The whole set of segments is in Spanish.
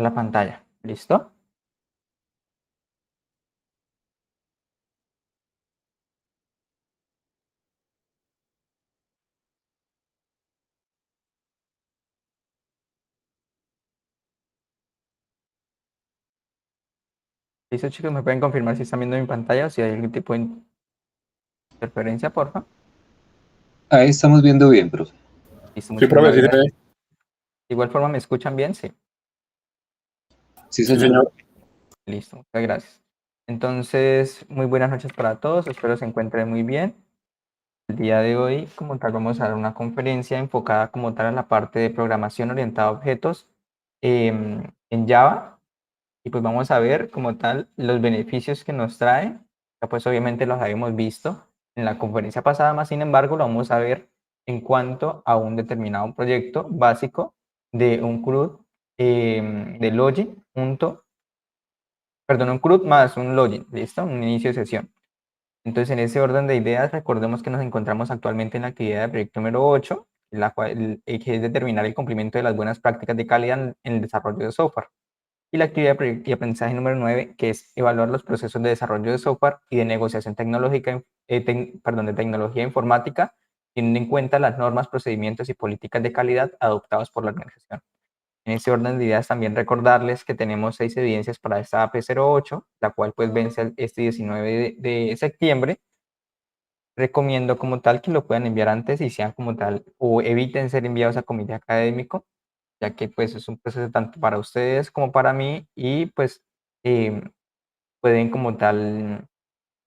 la pantalla. ¿Listo? ¿Listo, chicos? ¿Me pueden confirmar si están viendo mi pantalla o si hay algún tipo de interferencia, porfa? Ahí estamos viendo bien, profe. Listo, Sí, profe, muchísimas sí, gracias. De igual forma, ¿me escuchan bien? Sí. Sí, sí, señor. señor. Listo, muchas gracias. Entonces, muy buenas noches para todos. Espero se encuentren muy bien. El día de hoy, como tal, vamos a dar una conferencia enfocada como tal a la parte de programación orientada a objetos en Java. Y pues vamos a ver como tal los beneficios que nos trae. Ya pues obviamente los habíamos visto en la conferencia pasada, más sin embargo lo vamos a ver en cuanto a un determinado proyecto básico de un CRUD de login perdón, un CRUD más un login, ¿listo? Un inicio de sesión. Entonces, en ese orden de ideas, recordemos que nos encontramos actualmente en la actividad de proyecto número 8, la cual, que es determinar el cumplimiento de las buenas prácticas de calidad en el desarrollo de software. Y la actividad de proyecto y aprendizaje número 9, que es evaluar los procesos de desarrollo de software y de negociación tecnológica, de tecnología informática, teniendo en cuenta las normas, procedimientos y políticas de calidad adoptados por la organización. En ese orden de ideas también recordarles que tenemos 6 evidencias para esta AP08, la cual pues vence este 19 de septiembre. Recomiendo como tal que lo puedan enviar antes y sean como tal, o eviten ser enviados a comité académico, ya que pues es un proceso tanto para ustedes como para mí y pues eh, pueden como tal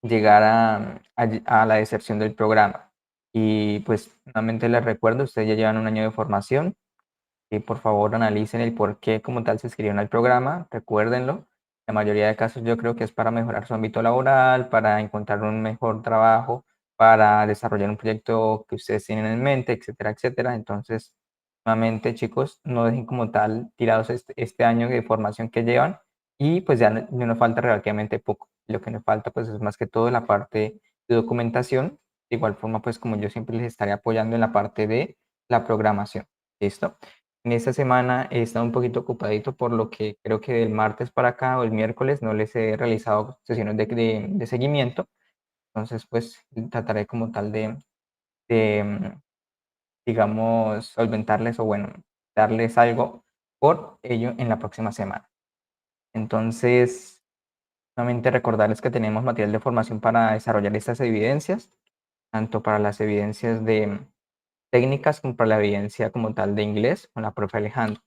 llegar a la deserción del programa. Y pues nuevamente les recuerdo, ustedes ya llevan un año de formación, y por favor analicen el por qué como tal se inscribieron al programa, recuérdenlo. La mayoría de casos yo creo que es para mejorar su ámbito laboral, para encontrar un mejor trabajo, para desarrollar un proyecto que ustedes tienen en mente, etcétera, etcétera. Entonces, nuevamente chicos, no dejen como tal tirados este año de formación que llevan y pues ya nos falta relativamente poco. Lo que nos falta pues es más que todo la parte de documentación. De igual forma pues como yo siempre les estaré apoyando en la parte de la programación. ¿Listo? En esta semana he estado un poquito ocupadito por lo que creo que del martes para acá o el miércoles no les he realizado sesiones de seguimiento. Entonces, pues trataré como tal de, digamos, solventarles o bueno, darles algo por ello en la próxima semana. Entonces, nuevamente recordarles que tenemos material de formación para desarrollar estas evidencias, tanto para las evidencias de técnicas como para la evidencia como tal de inglés con la profe Alejandro.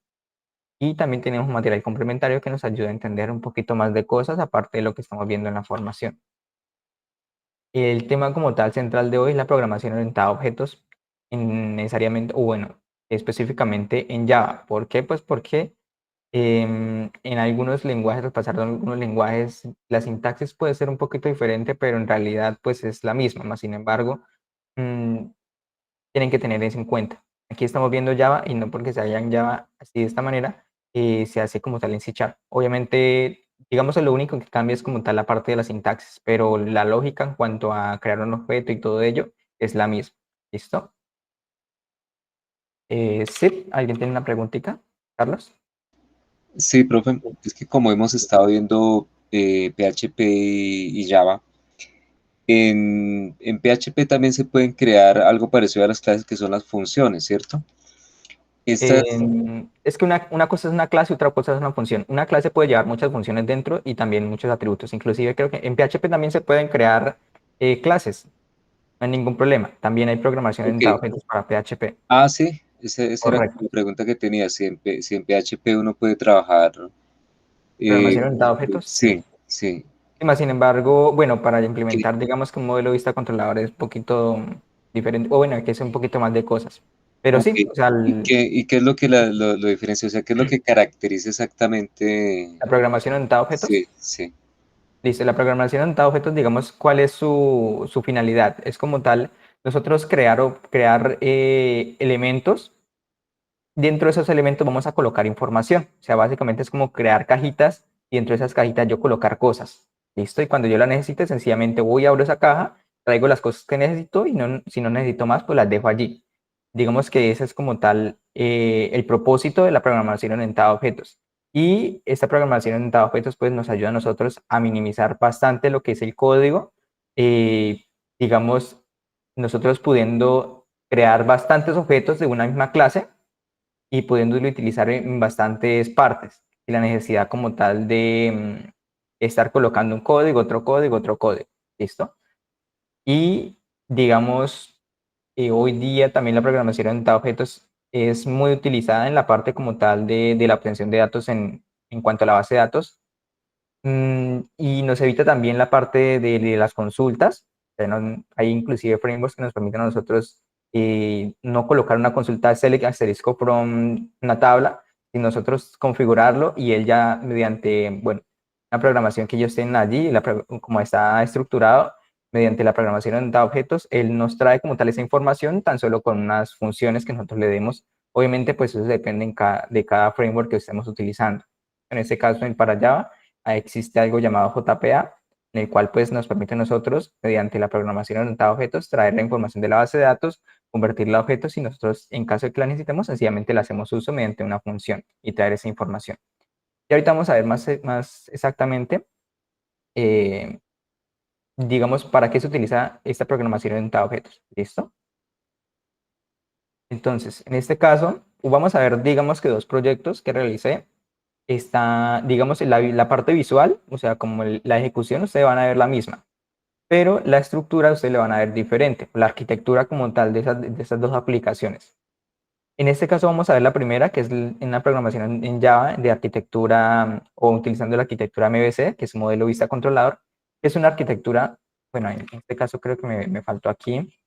Y también tenemos material complementario que nos ayuda a entender un poquito más de cosas, aparte de lo que estamos viendo en la formación. El tema como tal central de hoy es la programación orientada a objetos, necesariamente, o bueno, específicamente en Java. ¿Por qué? Pues porque en algunos lenguajes, al pasar de algunos lenguajes, la sintaxis puede ser un poquito diferente, pero en realidad pues es la misma. Más sin embargo, mm, tienen que tener eso en cuenta. Aquí estamos viendo Java y no porque se haya en Java así de esta manera, se hace como tal en C#. Obviamente, digamos que lo único que cambia es como tal la parte de la sintaxis, pero la lógica en cuanto a crear un objeto y todo ello es la misma. ¿Listo? Sí, ¿alguien tiene una preguntita? Carlos. Sí, profe. Es que como hemos estado viendo PHP y Java, en PHP también se pueden crear algo parecido a las clases que son las funciones, ¿cierto? Estas, Es que una cosa es una clase y otra cosa es una función. Una clase puede llevar muchas funciones dentro y también muchos atributos. Inclusive creo que en PHP también se pueden crear clases, no hay ningún problema. También hay programación ok. orientada a objetos para PHP. Sí, esa era Correcto. la pregunta que tenía. Si en PHP uno puede trabajar. eh, Programación orientada a objetos, sí. sí, sí. Y más sin embargo, bueno, para ¿Qué- implementar, digamos que un modelo de vista controlador es un poquito diferente, o bueno, hay que hacer un poquito más de cosas. Pero ok. sí, o sea, ¿Y qué es lo que lo diferencia? O sea, ¿qué es lo que caracteriza exactamente? la programación orientada a objetos. Sí, sí. Listo, la programación orientada a objetos, digamos, ¿cuál es su finalidad? Es como tal, nosotros crear elementos. Dentro de esos elementos vamos a colocar información. O sea, básicamente es como crear cajitas y dentro de esas cajitas yo colocar cosas. ¿Listo? Y cuando yo la necesite, sencillamente voy, abro esa caja, traigo las cosas que necesito y no, si no necesito más, pues las dejo allí. Digamos que ese es como tal el propósito de la programación orientada a objetos. Y esta programación orientada a objetos pues nos ayuda a nosotros a minimizar bastante lo que es el código, digamos, nosotros pudiendo crear bastantes objetos de una misma clase y pudiéndolo utilizar en bastantes partes, y la necesidad como tal de estar colocando un código, otro código, otro código, ¿listo? Y digamos, hoy día también la programación orientada a objetos es muy utilizada en la parte como tal de la obtención de datos en cuanto a la base de datos. Y nos evita también la parte de las consultas. Hay inclusive frameworks que nos permiten a nosotros no colocar una consulta select asterisco from una tabla, y nosotros configurarlo y él ya mediante, bueno, una programación que ellos tienen allí, como está estructurado, mediante la programación orientada a objetos, él nos trae como tal esa información tan solo con unas funciones que nosotros le demos. Obviamente, pues eso depende de cada framework que estemos utilizando. En este caso, para Java, existe algo llamado JPA, en el cual pues nos permite a nosotros, mediante la programación orientada a objetos, traer la información de la base de datos, convertirla a objetos y nosotros, en caso de que la necesitemos, sencillamente le hacemos uso mediante una función y traer esa información. Y ahorita vamos a ver más exactamente, eh, digamos, para qué se utiliza esta programación orientada a objetos. ¿Listo? Entonces, en este caso, vamos a ver, digamos que dos proyectos que realicé. Está, digamos, la parte visual, o sea, como la ejecución, ustedes van a ver la misma, pero la estructura ustedes le van a ver diferente, la arquitectura como tal de esas dos aplicaciones. En este caso vamos a ver la primera, que es en una programación en Java de arquitectura o utilizando la arquitectura MVC, que es modelo vista controlador, que es una arquitectura, bueno, en este caso creo que me faltó aquí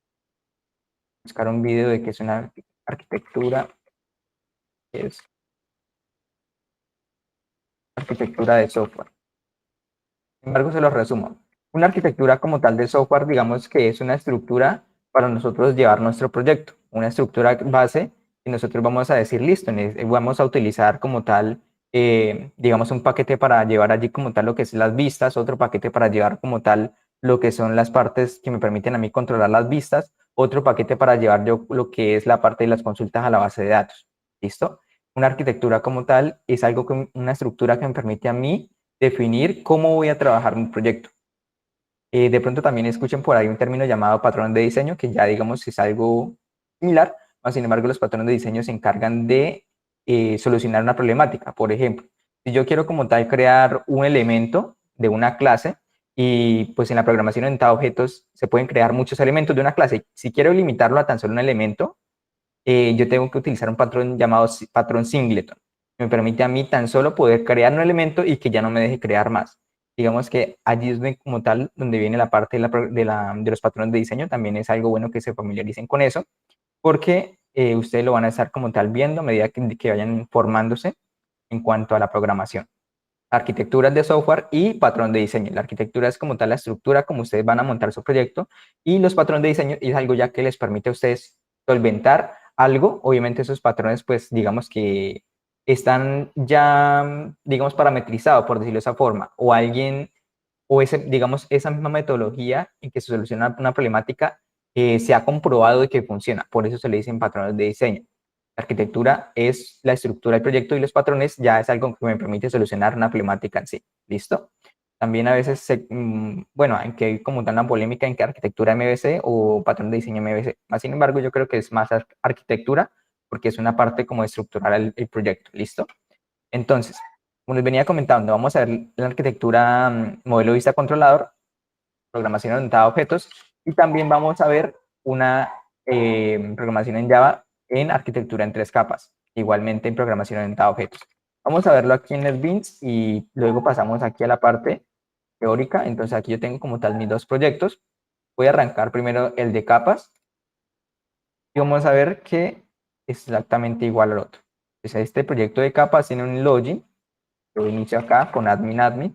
buscar un video de que es una arquitectura, que es arquitectura de software. Sin embargo, se los resumo. Una arquitectura como tal de software, digamos que es una estructura para nosotros llevar nuestro proyecto, una estructura base y nosotros vamos a decir, listo, vamos a utilizar como tal, digamos, un paquete para llevar allí como tal lo que es las vistas, otro paquete para llevar como tal lo que son las partes que me permiten a mí controlar las vistas, otro paquete para llevar yo lo que es la parte de las consultas a la base de datos. ¿Listo? Una arquitectura como tal es algo una estructura que me permite a mí definir cómo voy a trabajar un proyecto. De pronto también escuchen por ahí un término llamado patrón de diseño, que ya digamos es algo similar, mas sin embargo los patrones de diseño se encargan de solucionar una problemática. Por ejemplo, si yo quiero como tal crear un elemento de una clase, y pues en la programación orientada a objetos se pueden crear muchos elementos de una clase. Si quiero limitarlo a tan solo un elemento, yo tengo que utilizar un patrón llamado patrón singleton. Me permite a mí tan solo poder crear un elemento y que ya no me deje crear más. Digamos que allí es como tal donde viene la parte de los patrones de diseño. También es algo bueno que se familiaricen con eso, porque ustedes lo van a estar como tal viendo a medida que vayan formándose en cuanto a la programación. Arquitecturas de software y patrón de diseño. La arquitectura es como tal la estructura como ustedes van a montar su proyecto, y los patrones de diseño es algo ya que les permite a ustedes solventar algo. Obviamente esos patrones pues digamos que están ya digamos parametrizados, por decirlo de esa forma, o alguien o digamos esa misma metodología en que se soluciona una problemática se ha comprobado de que funciona, por eso se le dicen patrones de diseño. La arquitectura es la estructura del proyecto y los patrones ya es algo que me permite solucionar una problemática en sí. ¿Listo? También a veces, bueno, aunque hay como tal una polémica en que arquitectura MVC o patrón de diseño MVC. Más sin embargo, yo creo que es más arquitectura porque es una parte como de estructurar el proyecto. ¿Listo? Entonces, como les venía comentando, vamos a ver la arquitectura modelo vista controlador, programación orientada a objetos, y también vamos a ver una programación en Java en arquitectura en tres capas, igualmente en programación orientada a objetos. Vamos a verlo aquí en NetBeans y luego pasamos aquí a la parte teórica. Entonces aquí yo tengo como tal mis dos proyectos. Voy a arrancar primero el de capas y vamos a ver que es exactamente igual al otro. Entonces este proyecto de capas tiene un login. Yo inicio acá con admin,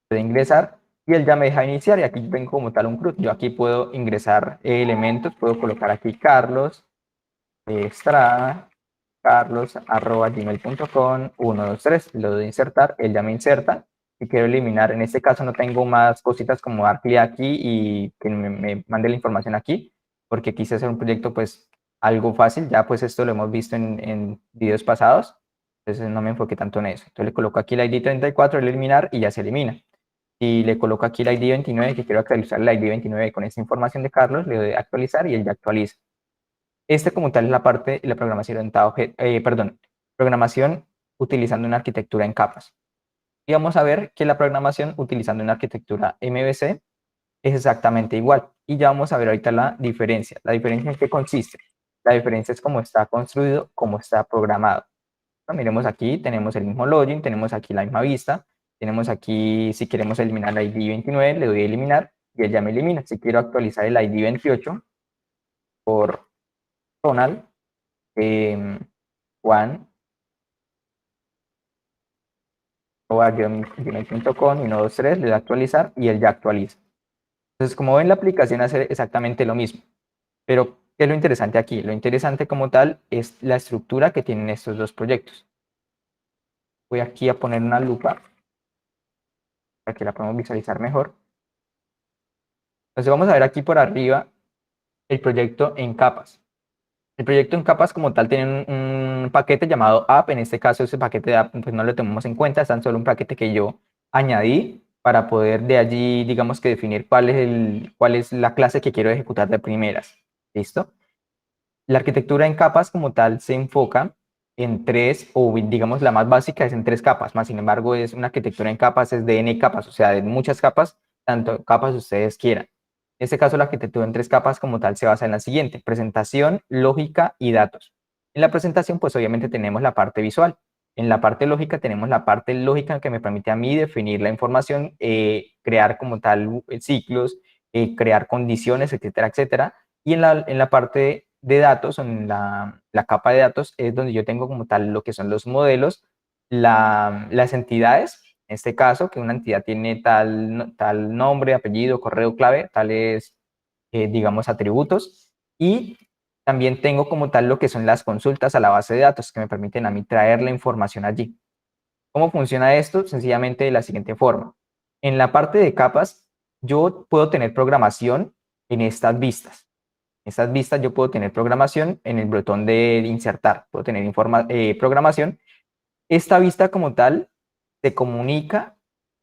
puede ingresar y él ya me deja iniciar, y aquí tengo como tal un CRUD. Yo aquí puedo ingresar elementos, puedo colocar aquí Carlos Estrada, carlos@gmail.com 123, lo doy a insertar, él ya me inserta. Y quiero eliminar, en este caso no tengo más cositas como dar clic aquí y que me mande la información aquí, porque quise hacer un proyecto pues algo fácil. Ya pues esto lo hemos visto en videos pasados. Entonces no me enfoqué tanto en eso. Entonces le coloco aquí el ID 34, el eliminar, y ya se elimina. Y le coloco aquí el ID 29, que quiero actualizar el ID 29 con esta información de Carlos, le doy a actualizar y él ya actualiza. Este como tal es la parte de la programación orientada programación utilizando una arquitectura en capas. Y vamos a ver que la programación utilizando una arquitectura MVC es exactamente igual. Y ya vamos a ver ahorita la diferencia. ¿La diferencia en qué consiste? La diferencia es cómo está construido, cómo está programado. Bueno, miremos aquí, tenemos el mismo login, tenemos aquí la misma vista, tenemos aquí, si queremos eliminar el ID 29, le doy a eliminar y él ya me elimina. Si quiero actualizar el ID 28 por Ronald, Juan, gmail.com, 123, le doy a actualizar y él ya actualiza. Entonces, como ven, la aplicación hace exactamente lo mismo. Pero, ¿qué es lo interesante aquí? Lo interesante como tal es la estructura que tienen estos dos proyectos. Voy aquí a poner una lupa para que la podamos visualizar mejor. Entonces, vamos a ver aquí por arriba el proyecto en capas. El proyecto en capas como tal tiene un paquete llamado app. En este caso, ese paquete de app pues no lo tomamos en cuenta. Es tan solo un paquete que yo añadí para poder de allí, digamos que definir cuál es la clase que quiero ejecutar de primeras. ¿Listo? La arquitectura en capas como tal se enfoca en tres, o digamos la más básica es en tres capas, más sin embargo es una arquitectura en capas, es de n capas, o sea, de muchas capas, tanto capas ustedes quieran. En este caso la arquitectura en tres capas como tal se basa en la siguiente: presentación, lógica y datos. En la presentación pues obviamente tenemos la parte visual. En la parte lógica tenemos la parte lógica que me permite a mí definir la información, crear como tal ciclos, crear condiciones, etcétera, etcétera. Y en la parte de datos, en la capa de datos, es donde yo tengo como tal lo que son los modelos, las entidades, en este caso, que una entidad tiene tal nombre, apellido, correo, clave, tales, digamos, atributos. Y también tengo como tal lo que son las consultas a la base de datos, que me permiten a mí traer la información allí. ¿Cómo funciona esto? Sencillamente de la siguiente forma. En la parte de capas, yo puedo tener programación en estas vistas. En estas vistas yo puedo tener programación en el botón de insertar, puedo tener programación. Esta vista como tal se comunica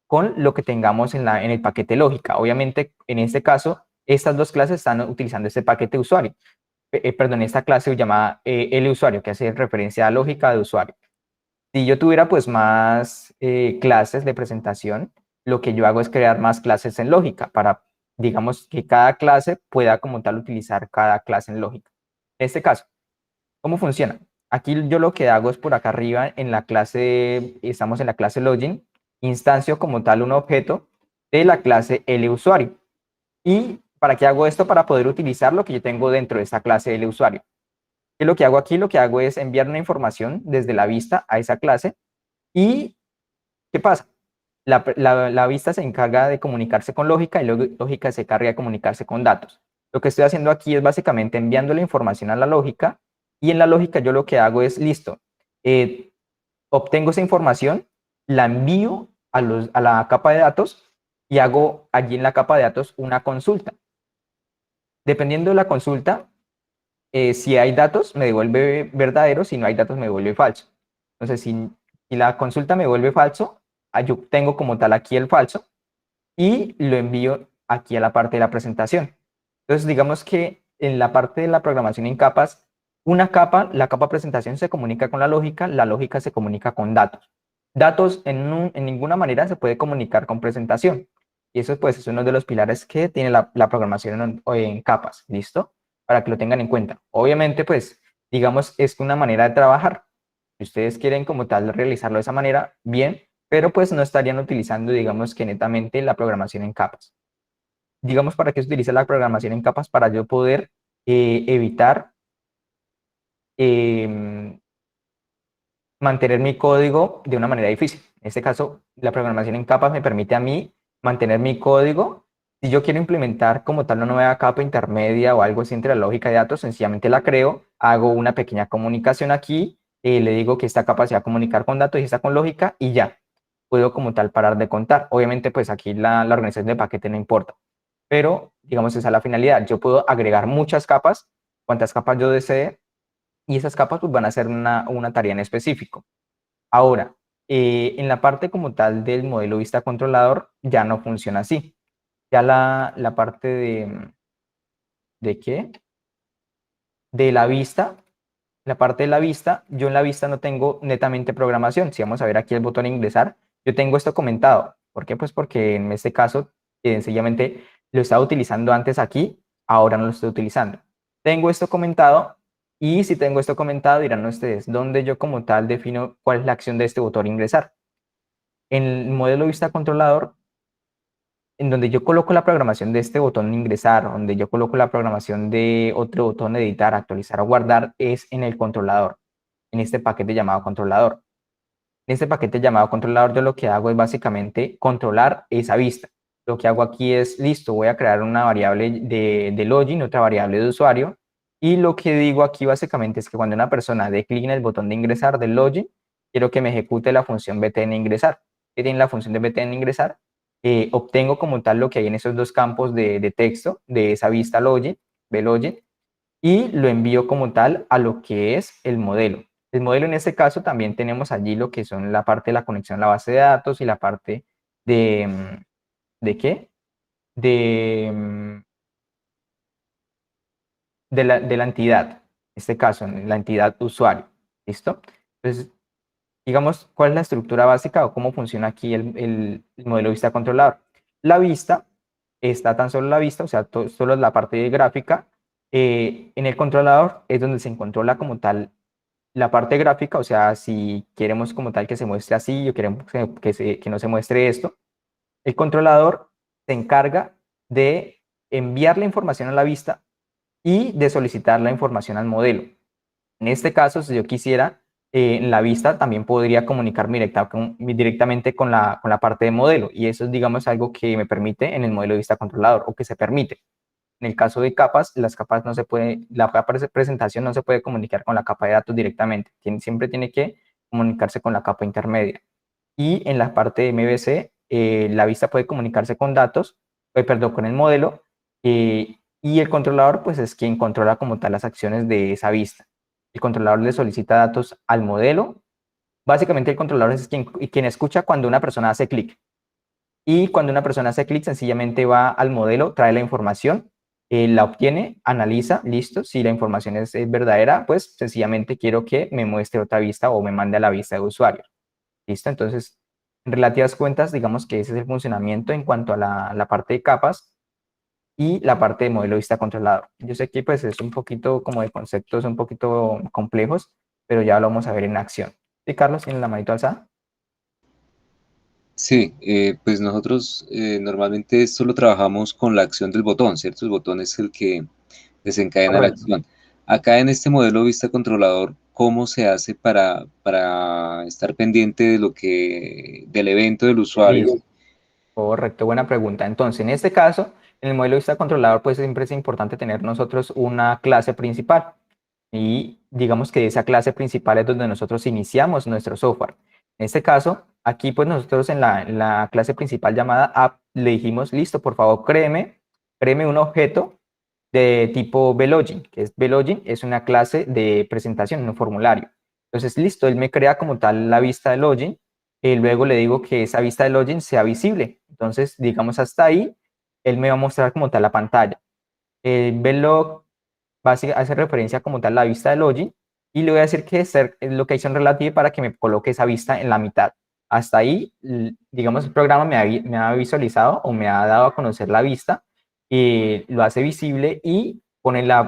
con lo que tengamos en el paquete lógica. Obviamente, en este caso, estas dos clases están utilizando este paquete usuario. Perdón, esta clase llamada el usuario, que hace referencia a lógica de usuario. Si yo tuviera pues más clases de presentación, lo que yo hago es crear más clases en lógica para, digamos, que cada clase pueda como tal utilizar cada clase en lógica. En este caso, ¿cómo funciona? Aquí yo lo que hago es por acá arriba en la clase, estamos en la clase login, instancio como tal un objeto de la clase lusuario. ¿Y para qué hago esto? Para poder utilizar lo que yo tengo dentro de esta clase lusuario. ¿Qué es lo que hago aquí? Lo que hago es enviar una información desde la vista a esa clase. ¿Y qué pasa? La vista se encarga de comunicarse con lógica y luego lógica se encarga de comunicarse con datos. Lo que estoy haciendo aquí es básicamente enviando la información a la lógica, y en la lógica yo lo que hago es, listo, eh, obtengo esa información, la envío a la capa de datos y hago allí en la capa de datos una consulta. Dependiendo de la consulta, si hay datos, me devuelve verdadero; si no hay datos, me devuelve falso. Entonces, si la consulta me devuelve falso, yo tengo como tal aquí el falso y lo envío aquí a la parte de la presentación. Entonces, digamos que en la parte de la programación en capas, una capa, la capa presentación, se comunica con la lógica se comunica con datos. Datos en ninguna manera se puede comunicar con presentación. Y eso pues es uno de los pilares que tiene la programación en capas, ¿listo? Para que lo tengan en cuenta. Obviamente, pues, digamos, es una manera de trabajar. Si ustedes quieren como tal realizarlo de esa manera, bien, pero pues no estarían utilizando, digamos que netamente la programación en capas. Digamos, ¿para qué se utiliza la programación en capas? Para yo poder evitar eh, mantener mi código de una manera difícil. En este caso, la programación en capas me permite a mí mantener mi código. Si yo quiero implementar como tal una nueva capa intermedia o algo así entre la lógica de datos, sencillamente la creo, hago una pequeña comunicación aquí, le digo que esta capa se va a comunicar con datos y esta con lógica, y ya, puedo como tal parar de contar. Obviamente, pues aquí la organización de paquete no importa, pero digamos esa es la finalidad. Yo puedo agregar muchas capas, cuantas capas yo desee, y esas capas pues van a hacer una tarea en específico. Ahora, en la parte como tal del modelo vista controlador ya no funciona así. Ya la parte ¿de qué? De la vista, la parte de la vista, yo en la vista no tengo netamente programación. Si vamos a ver aquí el botón ingresar, yo tengo esto comentado. ¿Por qué? Pues porque en este caso, sencillamente lo estaba utilizando antes aquí, ahora no lo estoy utilizando. Tengo esto comentado y si tengo esto comentado, dirán ustedes, ¿dónde yo como tal defino cuál es la acción de este botón ingresar? En el modelo vista controlador, en donde yo coloco la programación de este botón ingresar, donde yo coloco la programación de otro botón editar, actualizar o guardar, es en el controlador, en este paquete llamado controlador. En este paquete llamado controlador yo lo que hago es básicamente controlar esa vista. Lo que hago aquí es, listo, voy a crear una variable de login, otra variable de usuario, y lo que digo aquí básicamente es que cuando una persona dé clic en el botón de ingresar del login, quiero que me ejecute la función btn ingresar. ¿Qué tiene la función de btn ingresar? Obtengo como tal lo que hay en esos dos campos de texto de esa vista login, login, y lo envío como tal a lo que es el modelo. El modelo en este caso también tenemos allí lo que son la parte de la conexión a la base de datos y la parte ¿de qué? De, de la entidad, en este caso, la entidad usuario. ¿Listo? Entonces, digamos, ¿cuál es la estructura básica o cómo funciona aquí el modelo vista controlador? La vista está tan solo la vista, o sea, solo la parte de gráfica. En el controlador es donde se controla como tal la parte gráfica, o sea, si queremos como tal que se muestre así o queremos que no se muestre esto, el controlador se encarga de enviar la información a la vista y de solicitar la información al modelo. En este caso, si yo quisiera, en la vista también podría comunicarme directamente con la parte de modelo, y eso es, digamos, algo que me permite en el modelo de vista controlador, o que se permite. En el caso de capas, las capas no se puede, la capa de presentación no se puede comunicar con la capa de datos directamente, siempre tiene que comunicarse con la capa intermedia. Y en la parte de MVC, la vista puede comunicarse con datos, perdón, con el modelo, y el controlador pues es quien controla como tal las acciones de esa vista. El controlador le solicita datos al modelo. Básicamente el controlador es quien escucha cuando una persona hace clic. Y cuando una persona hace clic, sencillamente va al modelo, trae la información, la obtiene, analiza, listo. Si la información es verdadera, pues sencillamente quiero que me muestre otra vista o me mande a la vista de usuario. ¿Listo? Entonces, en relativas cuentas, digamos que ese es el funcionamiento en cuanto a la parte de capas y la parte de modelo vista controlador. Yo sé que pues es un poquito como de conceptos un poquito complejos, pero ya lo vamos a ver en acción. ¿Sí, Carlos? ¿Tiene la manito alzada? Sí, pues nosotros normalmente solo trabajamos con la acción del botón, ¿cierto? El botón es el que desencadena la Correcto. acción. Acá en este modelo vista controlador, ¿cómo se hace para estar pendiente de del evento del usuario? Listo. Correcto, buena pregunta. Entonces, en este caso, en el modelo vista controlador, pues siempre es importante tener nosotros una clase principal. Y digamos que esa clase principal es donde nosotros iniciamos nuestro software. En este caso, aquí pues nosotros en la clase principal llamada app le dijimos, listo, por favor, créeme un objeto de tipo Velogin, que es Velogin, es una clase de presentación, un formulario. Entonces, listo, él me crea como tal la vista de login, y luego le digo que esa vista de login sea visible. Entonces, digamos hasta ahí, él me va a mostrar como tal la pantalla. El Velog hace referencia como tal a la vista de login, y le voy a decir que es location relative para que me coloque esa vista en la mitad. Hasta ahí, digamos, el programa me ha visualizado o me ha dado a conocer la vista, y lo hace visible y pone la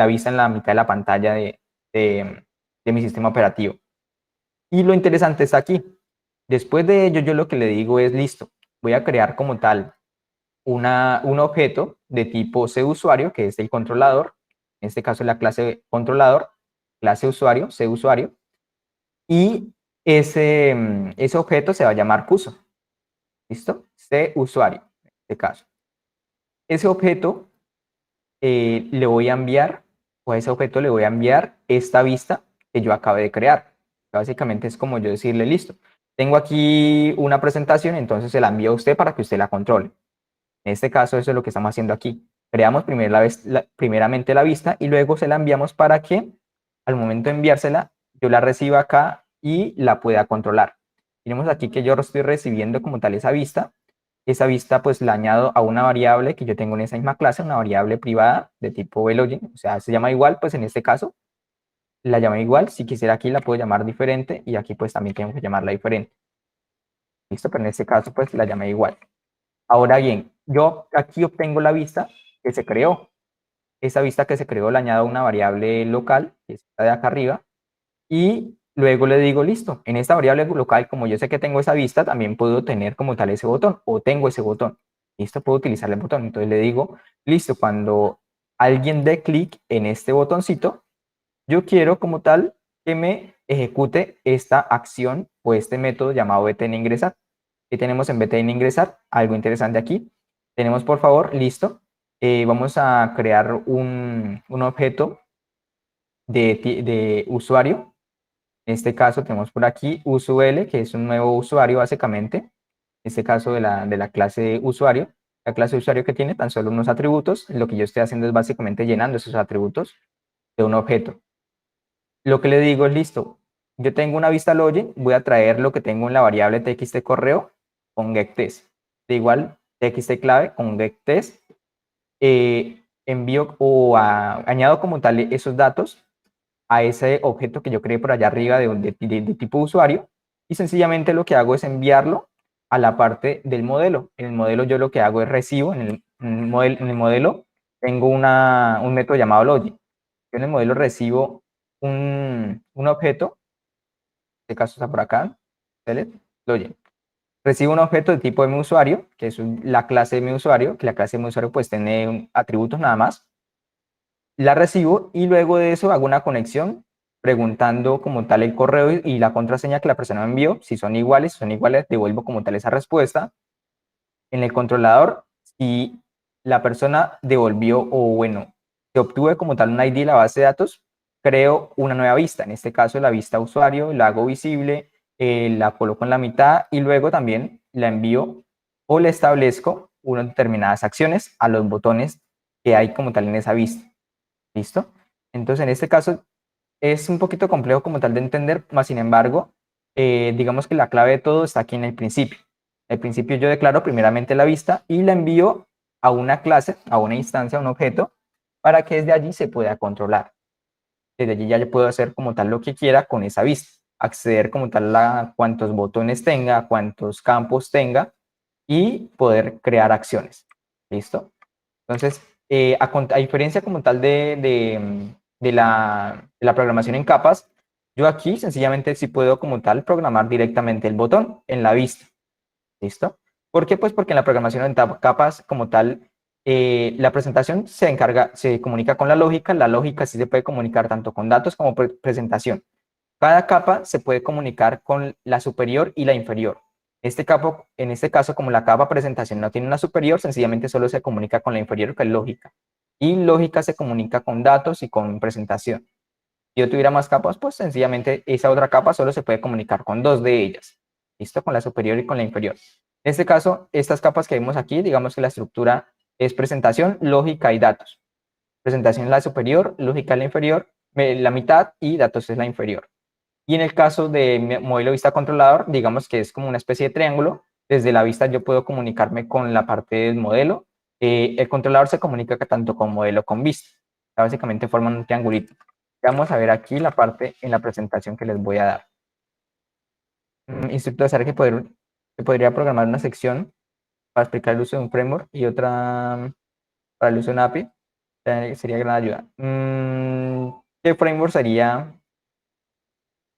vista en la mitad de la pantalla de, de mi sistema operativo. Y lo interesante está aquí. Después de ello, yo lo que le digo es, listo, voy a crear como tal un objeto de tipo CUsuario, que es el controlador, en este caso es la clase controlador, clase usuario, CUsuario, y ese objeto se va a llamar CUSO, ¿listo? CUsuario, en este caso. Ese objeto le voy a enviar, o a ese objeto le voy a enviar esta vista que yo acabé de crear. Básicamente es como yo decirle, listo, tengo aquí una presentación, entonces se la envío a usted para que usted la controle. En este caso, eso es lo que estamos haciendo aquí. Creamos primeramente la vista y luego se la enviamos para que al momento de enviársela, yo la reciba acá y la pueda controlar. Tenemos aquí que yo estoy recibiendo como tal esa vista. Esa vista pues la añado a una variable que yo tengo en esa misma clase, una variable privada de tipo velogin, o sea, se llama igual, pues en este caso la llamo igual. Si quisiera aquí la puedo llamar diferente y aquí pues también tengo que llamarla diferente. ¿Listo? Pero en este caso pues la llamé igual. Ahora bien, yo aquí obtengo la vista que se creó. Esa vista que se creó la añado a una variable local, que es esta de acá arriba, y luego le digo, listo, en esta variable local, como yo sé que tengo esa vista, también puedo tener como tal ese botón, o tengo ese botón. Listo, puedo utilizar el botón. Entonces le digo, listo, cuando alguien dé clic en este botoncito, yo quiero como tal que me ejecute esta acción o este método llamado btn ingresar. ¿Qué tenemos en btn ingresar? Algo interesante aquí. Tenemos, por favor, listo. Vamos a crear un objeto de usuario. En este caso tenemos por aquí usual, que es un nuevo usuario básicamente. En este caso de la clase usuario. La clase usuario que tiene tan solo unos atributos. Lo que yo estoy haciendo es básicamente llenando esos atributos de un objeto. Lo que le digo es, listo, yo tengo una vista login, voy a traer lo que tengo en la variable txt correo con getTest. De igual, txt clave con getTest. Envío o añado como tal esos datos a ese objeto que yo creé por allá arriba de tipo usuario, y sencillamente lo que hago es enviarlo a la parte del modelo. En el modelo yo lo que hago es recibo, en el modelo tengo un método llamado login. Yo en el modelo recibo un objeto, en este caso está por acá, select, login. Recibo un objeto de tipo de mi usuario, que es la clase de mi usuario, que la clase de mi usuario pues tiene atributos nada más. La recibo y luego de eso hago una conexión preguntando como tal el correo y la contraseña que la persona me envió. Si son iguales, devuelvo como tal esa respuesta. En el controlador, si la persona devolvió o bueno, se obtuve como tal un ID de la base de datos, creo una nueva vista. En este caso la vista usuario, la hago visible, la coloco en la mitad y luego también la envío o le establezco unas determinadas acciones a los botones que hay como tal en esa vista. ¿Listo? Entonces, en este caso es un poquito complejo como tal de entender, más sin embargo, digamos que la clave de todo está aquí en el principio. Al principio yo declaro primeramente la vista y la envío a una clase, a una instancia, a un objeto, para que desde allí se pueda controlar. Desde allí ya yo puedo hacer como tal lo que quiera con esa vista, acceder como tal a cuántos botones tenga, cuántos campos tenga y poder crear acciones. ¿Listo? Entonces, a diferencia como tal de la programación en capas, yo aquí sencillamente sí puedo como tal programar directamente el botón en la vista. ¿Listo? ¿Por qué? Pues porque en la programación en capas como tal, la presentación se comunica con la lógica sí se puede comunicar tanto con datos como presentación. Cada capa se puede comunicar con la superior y la inferior. En este caso, como la capa presentación no tiene una superior, sencillamente solo se comunica con la inferior, que es lógica. Y lógica se comunica con datos y con presentación. Si yo tuviera más capas, pues sencillamente esa otra capa solo se puede comunicar con dos de ellas. ¿Listo? Con la superior y con la inferior. En este caso, estas capas que vemos aquí, digamos que la estructura es presentación, lógica y datos. Presentación es la superior, lógica es la inferior, la mitad y datos es la inferior. Y en el caso de modelo vista controlador, digamos que es como una especie de triángulo. Desde la vista yo puedo comunicarme con la parte del modelo. El controlador se comunica tanto con modelo con vista. O sea, básicamente forman un triangulito. Vamos a ver aquí la parte en la presentación que les voy a dar. Instructor, ¿sabe que se podría programar una sección para explicar el uso de un framework y otra para el uso de una API? Sería gran ayuda. ¿Qué framework sería?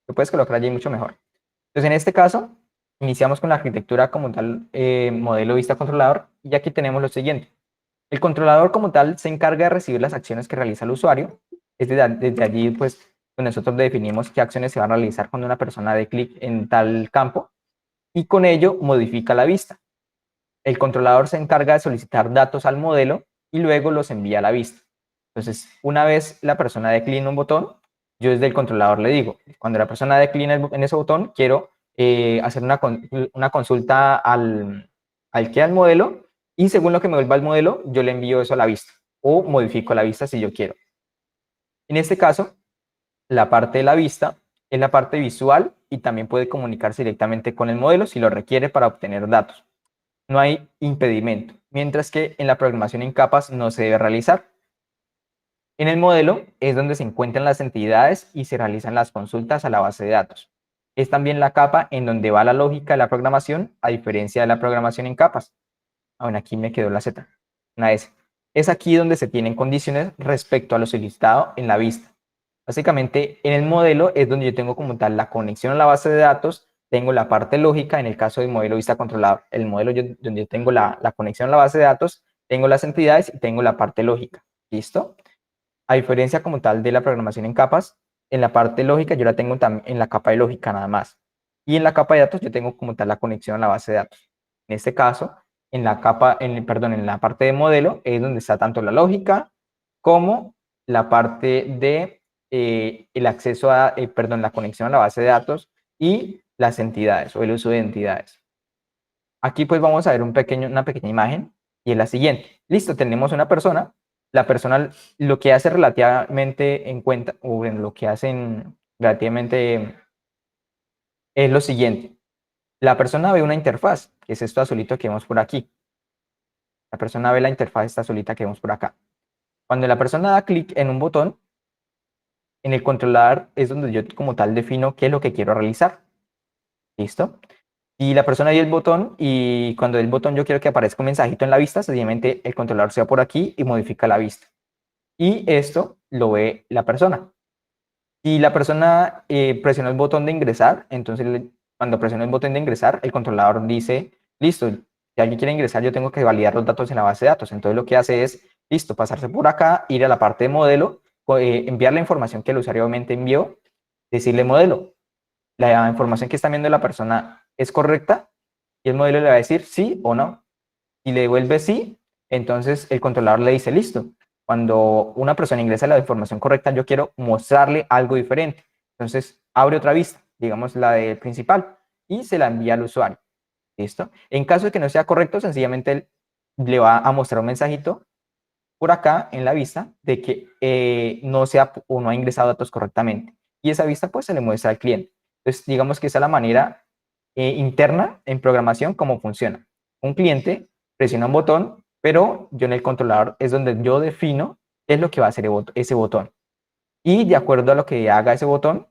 Lo puedes colocar allí mucho mejor. Entonces, en este caso, iniciamos con la arquitectura como tal, modelo vista controlador, y aquí tenemos lo siguiente. El controlador como tal se encarga de recibir las acciones que realiza el usuario. Desde allí, pues nosotros definimos qué acciones se van a realizar cuando una persona dé clic en tal campo, y con ello modifica la vista. El controlador se encarga de solicitar datos al modelo y luego los envía a la vista. Entonces, una vez la persona dé clic en un botón, yo desde el controlador le digo, cuando la persona dé clic en ese botón, quiero hacer una consulta al modelo, y según lo que me vuelva el modelo, yo le envío eso a la vista o modifico la vista si yo quiero. En este caso, la parte de la vista es la parte visual y también puede comunicarse directamente con el modelo si lo requiere para obtener datos. No hay impedimento, mientras que en la programación en capas no se debe realizar. En el modelo es donde se encuentran las entidades y se realizan las consultas a la base de datos. Es también la capa en donde va la lógica de la programación, a diferencia de la programación en capas. Bueno, aquí me quedó la Z, una S. Es aquí donde se tienen condiciones respecto a lo solicitado en la vista. Básicamente, en el modelo es donde yo tengo como tal la conexión a la base de datos, tengo la parte lógica, en el caso del modelo vista controlador, el modelo donde yo tengo la conexión a la base de datos, tengo las entidades y tengo la parte lógica. ¿Listo? A diferencia como tal de la programación en capas, en la parte lógica yo la tengo también en la capa de lógica nada más. Y en la capa de datos yo tengo como tal la conexión a la base de datos. En este caso, en la capa, perdón, en la parte de modelo es donde está tanto la lógica como la parte de el acceso a, perdón, la conexión a la base de datos y las entidades o el uso de entidades. Aquí pues vamos a ver una pequeña imagen y es la siguiente. Listo, tenemos una persona. La persona lo que hace relativamente en cuenta, o bueno, lo que hacen relativamente es lo siguiente. La persona ve una interfaz, que es esto azulito que vemos por aquí. La persona ve la interfaz esta azulita que vemos por acá. Cuando la persona da clic en un botón, en el controlador es donde yo como tal defino qué es lo que quiero realizar. ¿Listo? Y la persona dio el botón y cuando el botón yo quiero que aparezca un mensajito en la vista, sencillamente el controlador se va por aquí y modifica la vista. Y esto lo ve la persona. Y la persona presionó el botón de ingresar, entonces cuando presionó el botón de ingresar, el controlador dice, listo, si alguien quiere ingresar, yo tengo que validar los datos en la base de datos. Entonces lo que hace es, listo, pasarse por acá, ir a la parte de modelo, enviar la información que el usuario obviamente envió, decirle modelo, la información que está viendo la persona es correcta y el modelo le va a decir sí o no. Y le devuelve sí, entonces el controlador le dice listo. Cuando una persona ingresa la información correcta, yo quiero mostrarle algo diferente. Entonces abre otra vista, digamos la del principal, y se la envía al usuario. ¿Listo? En caso de que no sea correcto, sencillamente él le va a mostrar un mensajito por acá en la vista de que no sea o no ha ingresado datos correctamente. Y esa vista pues se le muestra al cliente. Entonces digamos que esa es la manera interna en programación cómo funciona. Un cliente presiona un botón, pero yo en el controlador es donde yo defino qué es lo que va a hacer ese botón. Y de acuerdo a lo que haga ese botón,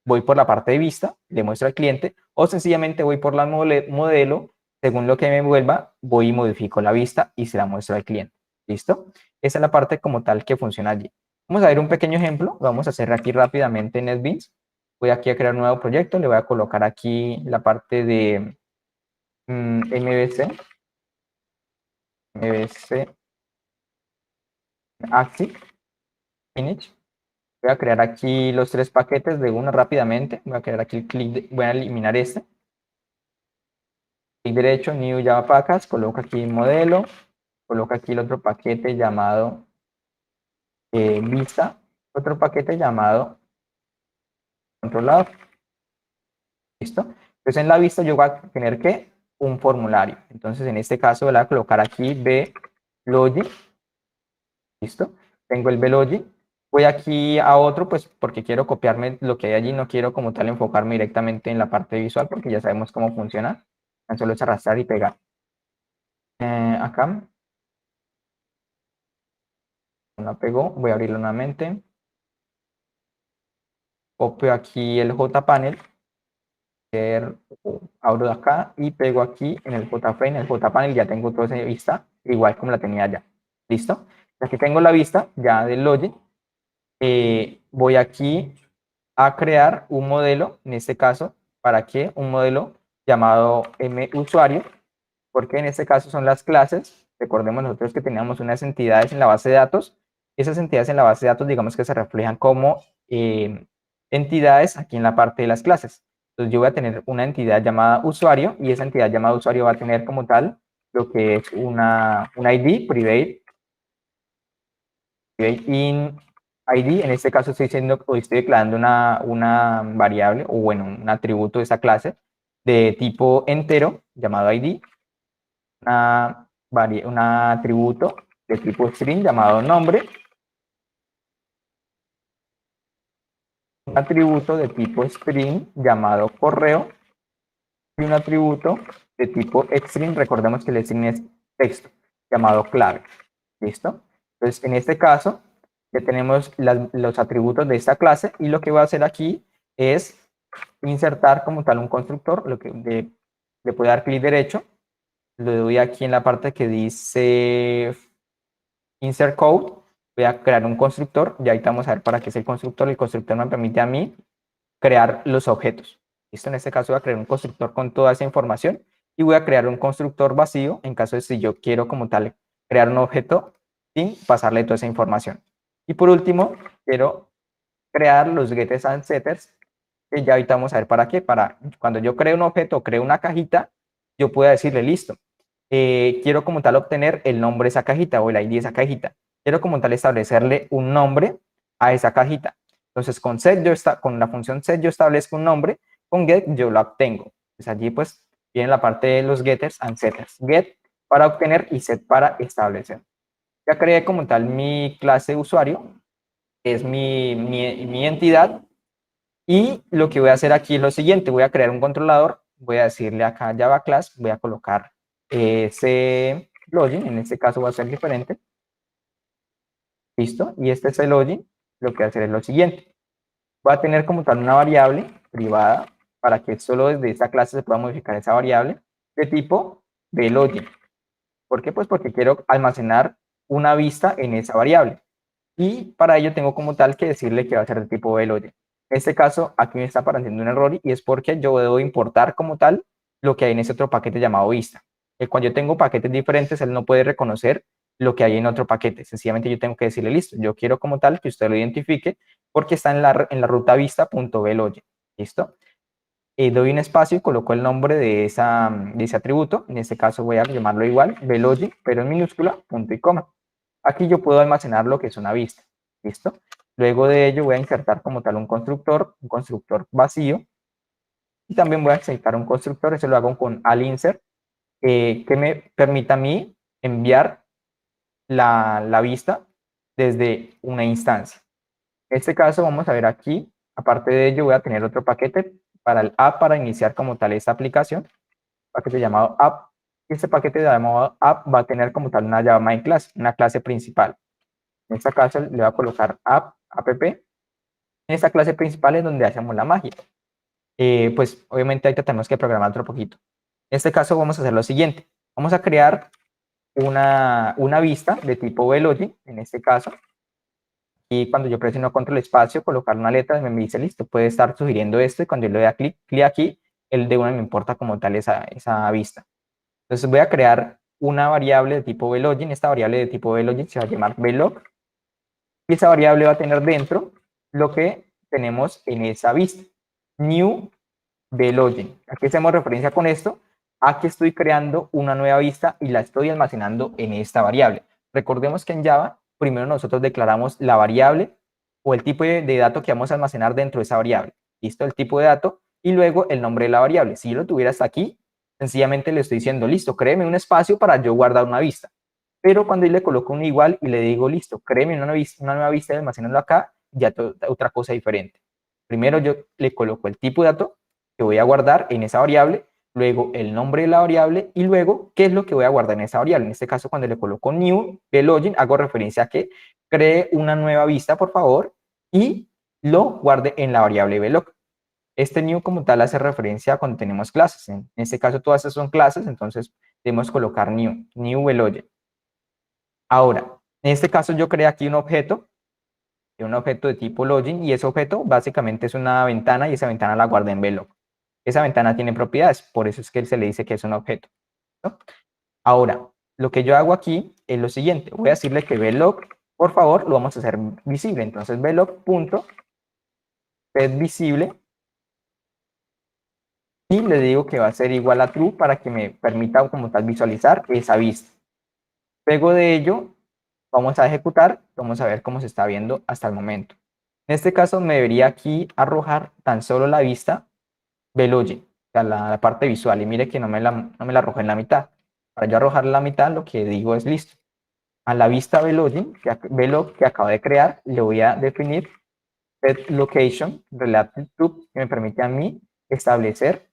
voy por la parte de vista, le muestro al cliente, o sencillamente voy por la modelo, según lo que me vuelva, voy y modifico la vista y se la muestro al cliente. ¿Listo? Esa es la parte como tal que funciona allí. Vamos a ver un pequeño ejemplo, vamos a hacer aquí rápidamente en NetBeans. Voy aquí a crear un nuevo proyecto, le voy a colocar aquí la parte de MVC, MVC Active Finish. Voy a crear aquí los tres paquetes de una rápidamente. Voy a crear aquí el clic, voy a eliminar este. Clic derecho, New Java Package, coloco aquí modelo, coloco aquí el otro paquete llamado vista, otro paquete llamado controlador. ¿Listo? Entonces en la vista yo voy a tener que un formulario. Entonces en este caso voy a colocar aquí Blogi. ¿Listo? Tengo el Blogi. Voy aquí a otro, pues porque quiero copiarme lo que hay allí, no quiero como tal enfocarme directamente en la parte visual porque ya sabemos cómo funciona. Tan solo es arrastrar y pegar. Acá la pegó, voy a abrirlo nuevamente. Copio aquí el JPanel, abro de acá y pego aquí en el JFrame, en el JPanel ya tengo toda esa vista, igual como la tenía ya. ¿Listo? Aquí tengo la vista ya del Logic. Voy aquí a crear un modelo, en este caso, ¿para qué? Un modelo llamado MUsuario, porque en este caso son las clases. Recordemos nosotros que teníamos unas entidades en la base de datos. Esas entidades en la base de datos, digamos que se reflejan como entidades aquí en la parte de las clases. Entonces yo voy a tener una entidad llamada usuario y esa entidad llamada usuario va a tener como tal lo que es un ID, private in ID. En este caso estoy diciendo, o estoy declarando una variable o bueno, un atributo de esa clase de tipo entero llamado ID, un atributo de tipo string llamado nombre, atributo de tipo string llamado correo y un atributo de tipo string, recordemos que el string es texto, llamado clave. ¿Listo? Entonces, en este caso, ya tenemos los atributos de esta clase y lo que voy a hacer aquí es insertar como tal un constructor, le puedo dar clic derecho, le doy aquí en la parte que dice insert code, voy a crear un constructor, y ahorita vamos a ver para qué es el constructor me permite a mí crear los objetos. ¿Listo? En este caso voy a crear un constructor con toda esa información y voy a crear un constructor vacío en caso de si yo quiero como tal crear un objeto sin pasarle toda esa información. Y por último, quiero crear los getters and setters, que ya ahorita vamos a ver para qué. Para cuando yo creo un objeto o creo una cajita, yo pueda decirle, listo, quiero como tal obtener el nombre de esa cajita o el ID de esa cajita. Quiero como tal establecerle un nombre a esa cajita. Entonces con la función set yo establezco un nombre, con get yo lo obtengo. Pues allí pues viene la parte de los getters and setters. Get para obtener y set para establecer. Ya creé como tal mi clase de usuario, que es mi entidad, y lo que voy a hacer aquí es lo siguiente, voy a crear un controlador, voy a decirle acá Java Class, voy a colocar ese login, en este caso va a ser diferente, listo, y este es el login, lo que voy a hacer es lo siguiente, voy a tener como tal una variable privada para que solo desde esta clase se pueda modificar esa variable de tipo login. ¿Por qué? Pues porque quiero almacenar una vista en esa variable. Y para ello tengo como tal que decirle que va a ser de tipo login. En este caso, aquí me está apareciendo un error y es porque yo debo importar como tal lo que hay en ese otro paquete llamado vista. Que cuando yo tengo paquetes diferentes, él no puede reconocer lo que hay en otro paquete. Sencillamente yo tengo que decirle, listo, yo quiero como tal que usted lo identifique porque está en la ruta vista.blogin. ¿Listo? Doy un espacio y coloco el nombre de ese atributo. En este caso voy a llamarlo igual, blogin, pero en minúscula, punto y coma. Aquí yo puedo almacenar lo que es una vista. ¿Listo? Luego de ello voy a insertar como tal un constructor vacío. Y también voy a insertar un constructor, eso lo hago con alinsert, que me permita a mí enviar la vista desde una instancia. En este caso vamos a ver aquí, aparte de ello voy a tener otro paquete para el app para iniciar como tal esta aplicación, paquete llamado app. Y este paquete llamado app va a tener como tal una Java main class, una clase principal. En esta clase le voy a colocar app. En esta clase principal es donde hacemos la magia. Pues obviamente ahí tenemos que programar otro poquito. En este caso vamos a hacer lo siguiente. Vamos a crear una vista de tipo login, en este caso. Y cuando yo presiono control espacio, colocar una letra, me dice listo, puede estar sugiriendo esto. Y cuando yo le doy clic aquí, el de una me importa como tal esa vista. Entonces voy a crear una variable de tipo login. Esta variable de tipo login se va a llamar vlog. Y esa variable va a tener dentro lo que tenemos en esa vista. New login. Aquí hacemos referencia con esto a que estoy creando una nueva vista y la estoy almacenando en esta variable. Recordemos que en Java, primero nosotros declaramos la variable o el tipo de dato que vamos a almacenar dentro de esa variable. ¿Listo? El tipo de dato y luego el nombre de la variable. Si yo lo tuviera hasta aquí, sencillamente le estoy diciendo, listo, créeme un espacio para yo guardar una vista. Pero cuando yo le coloco un igual y le digo, listo, créeme una nueva vista y almacenarlo acá, ya otra cosa diferente. Primero yo le coloco el tipo de dato que voy a guardar en esa variable, luego el nombre de la variable y luego qué es lo que voy a guardar en esa variable. En este caso, cuando le coloco new login, hago referencia a que cree una nueva vista, por favor, y lo guarde en la variable vlog. Este new como tal hace referencia a cuando tenemos clases. En este caso, todas esas son clases, entonces debemos colocar new login. Ahora, en este caso yo creé aquí un objeto de tipo login y ese objeto básicamente es una ventana y esa ventana la guardé en vlog. Esa ventana tiene propiedades, por eso es que se le dice que es un objeto, ¿no? Ahora, lo que yo hago aquí es lo siguiente, voy a decirle que vlog, por favor, lo vamos a hacer visible. Entonces vlog.setVisible y le digo que va a ser igual a true para que me permita como tal visualizar esa vista. Luego de ello, vamos a ejecutar, vamos a ver cómo se está viendo hasta el momento. En este caso me debería aquí arrojar tan solo la vista Velogy, o sea, la parte visual, y mire que no me la arrojó en la mitad. Para yo arrojar la mitad, lo que digo es listo. A la vista Velogy, Velog que acabo de crear, le voy a definir set location relative to, que me permite a mí establecer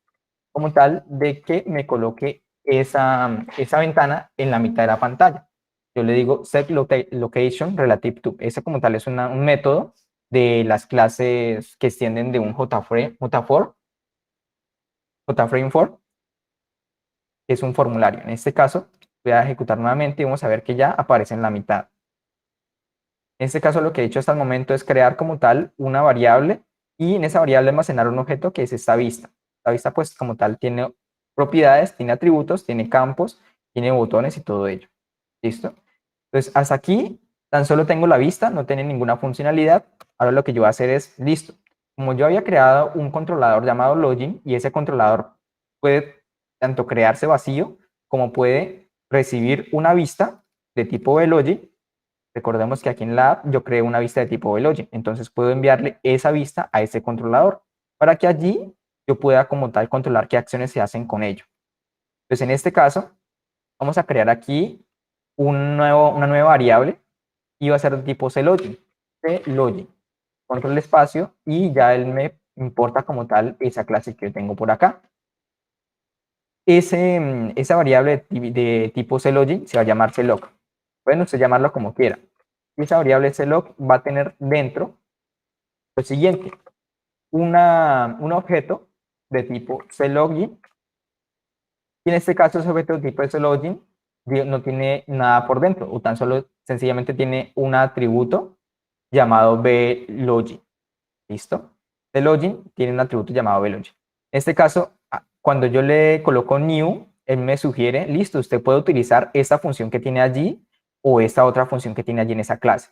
como tal de que me coloque esa ventana en la mitad de la pantalla. Yo le digo set location relative to. Ese como tal es un método de las clases que extienden de un JFrame 4, que es un formulario. En este caso, voy a ejecutar nuevamente y vamos a ver que ya aparece en la mitad. En este caso, lo que he hecho hasta el momento es crear como tal una variable y en esa variable almacenar un objeto que es esta vista. La vista, pues, como tal, tiene propiedades, tiene atributos, tiene campos, tiene botones y todo ello. ¿Listo? Entonces, hasta aquí tan solo tengo la vista, no tiene ninguna funcionalidad. Ahora lo que yo voy a hacer es, listo. Como yo había creado un controlador llamado login y ese controlador puede tanto crearse vacío como puede recibir una vista de tipo VLogin. Recordemos que aquí en la app yo creé una vista de tipo VLogin, entonces puedo enviarle esa vista a ese controlador para que allí yo pueda como tal controlar qué acciones se hacen con ello. Entonces en este caso vamos a crear aquí una nueva variable y va a ser de tipo clogin, control espacio y ya él me importa como tal esa clase que yo tengo por acá. Esa variable de tipo clogin se va a llamar clog. Pueden usted llamarlo como quiera. Y esa variable clog va a tener dentro lo siguiente, un objeto de tipo clogin. Y en este caso ese objeto de tipo clogin no tiene nada por dentro, o tan solo sencillamente tiene un atributo llamado VLogin. ¿Listo? VLogin tiene un atributo llamado VLogin. En este caso, cuando yo le coloco new, él me sugiere, listo, usted puede utilizar esta función que tiene allí o esta otra función que tiene allí en esa clase.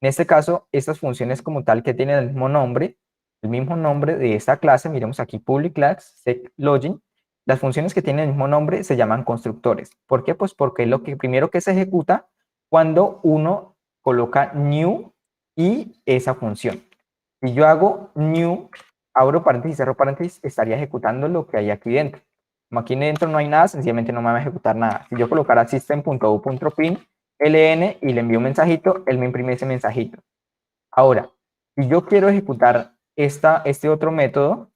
En este caso, estas funciones como tal que tienen el mismo nombre de esta clase, miremos aquí public class, setLogin, las funciones que tienen el mismo nombre se llaman constructores. ¿Por qué? Pues porque es lo que primero que se ejecuta cuando uno coloca new y esa función. Si yo hago new, abro paréntesis, cerro paréntesis, estaría ejecutando lo que hay aquí dentro. Como aquí dentro no hay nada, sencillamente no me va a ejecutar nada. Si yo colocara system.out.print ln y le envío un mensajito, él me imprime ese mensajito. Ahora, si yo quiero ejecutar este otro método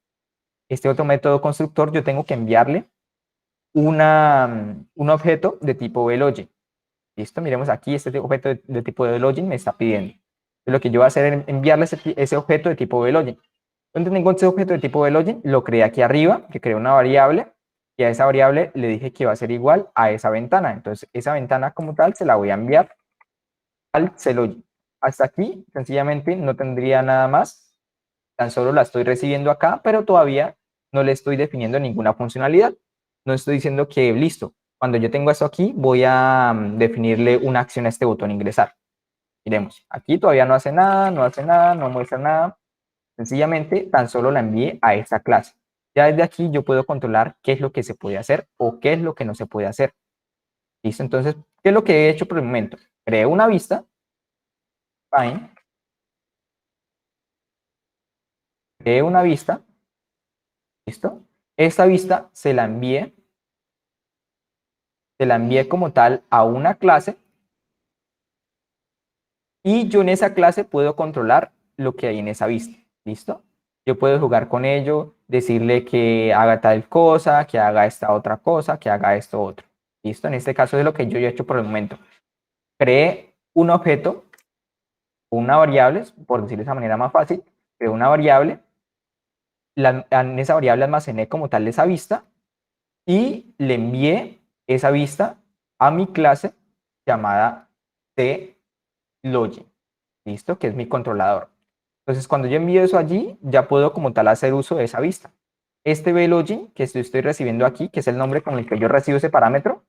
constructor, yo tengo que enviarle un objeto de tipo VLogin. ¿Listo? Miremos aquí, este objeto de tipo VLogin me está pidiendo. Lo que yo voy a hacer es enviarle ese objeto de tipo VLogin. ¿Dónde tengo ese objeto de tipo VLogin? Lo creé aquí arriba, que creé una variable, y a esa variable le dije que va a ser igual a esa ventana. Entonces, esa ventana como tal se la voy a enviar al clogin. Hasta aquí, sencillamente, no tendría nada más. Tan solo la estoy recibiendo acá, pero todavía no le estoy definiendo ninguna funcionalidad. No estoy diciendo que, listo, cuando yo tengo esto aquí, voy a definirle una acción a este botón ingresar. Miremos, aquí todavía no hace nada, no muestra nada. Sencillamente, tan solo la envié a esta clase. Ya desde aquí yo puedo controlar qué es lo que se puede hacer o qué es lo que no se puede hacer. ¿Listo? Entonces, ¿qué es lo que he hecho por el momento? Creé una vista, fine, creé una vista, ¿listo? Esta vista se la envié como tal a una clase y yo en esa clase puedo controlar lo que hay en esa vista, ¿listo? Yo puedo jugar con ello, decirle que haga tal cosa, que haga esta otra cosa, que haga esto otro, ¿listo? En este caso es lo que yo he hecho por el momento. Creé un objeto, una variable, por decirlo de esa manera más fácil, creé una variable, en esa variable almacené como tal esa vista y le envié esa vista a mi clase llamada cLogin, ¿listo? Que es mi controlador. Entonces, cuando yo envío eso allí, ya puedo como tal hacer uso de esa vista. Este VLogin que estoy recibiendo aquí, que es el nombre con el que yo recibo ese parámetro,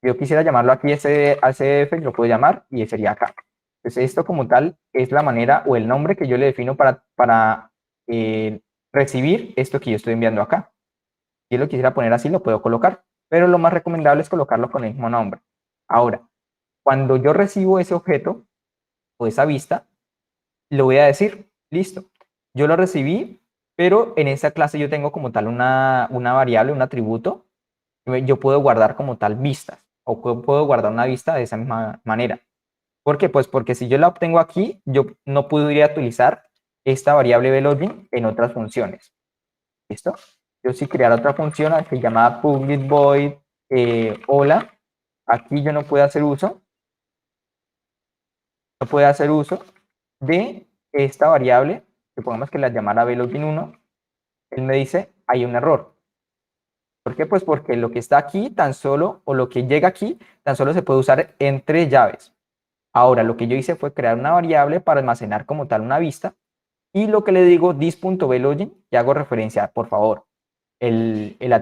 yo quisiera llamarlo aquí ACF, lo puedo llamar y sería acá. Entonces, esto como tal es la manera o el nombre que yo le defino para recibir esto que yo estoy enviando acá. Si yo lo quisiera poner así, lo puedo colocar, pero lo más recomendable es colocarlo con el mismo nombre. Ahora, cuando yo recibo ese objeto o esa vista, le voy a decir, listo, yo lo recibí, pero en esa clase yo tengo como tal una variable, un atributo, yo puedo guardar como tal vistas, o puedo guardar una vista de esa misma manera. ¿Por qué? Pues porque si yo la obtengo aquí, yo no podría utilizar esta variable velocity en otras funciones. ¿Listo? Yo si creara otra función que llamada public void hola, aquí yo no puedo hacer uso de esta variable, supongamos que la llamara velocity1, él me dice, hay un error. ¿Por qué? Pues porque lo que está aquí tan solo, o lo que llega aquí, tan solo se puede usar entre llaves. Ahora, lo que yo hice fue crear una variable para almacenar como tal una vista, y lo que le digo this.velocity, y hago referencia, por favor, el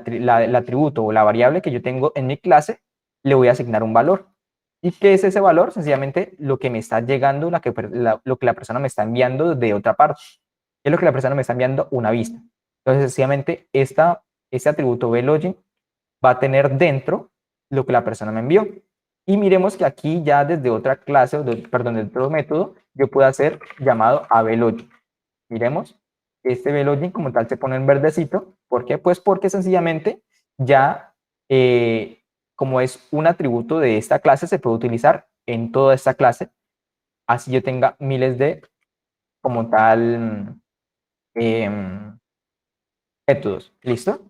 atributo o la variable que yo tengo en mi clase, le voy a asignar un valor. ¿Y qué es ese valor? Sencillamente lo que me está llegando, lo que la persona me está enviando de otra parte. Es lo que la persona me está enviando una vista. Entonces, sencillamente, este atributo velocity va a tener dentro lo que la persona me envió. Y miremos que aquí ya desde otra clase, perdón, desde otro método, yo puedo hacer llamado a velocity. Miremos, este velocity como tal se pone en verdecito. ¿Por qué? Pues porque sencillamente ya, como es un atributo de esta clase, se puede utilizar en toda esta clase. Así yo tenga miles de, como tal, métodos. ¿Listo?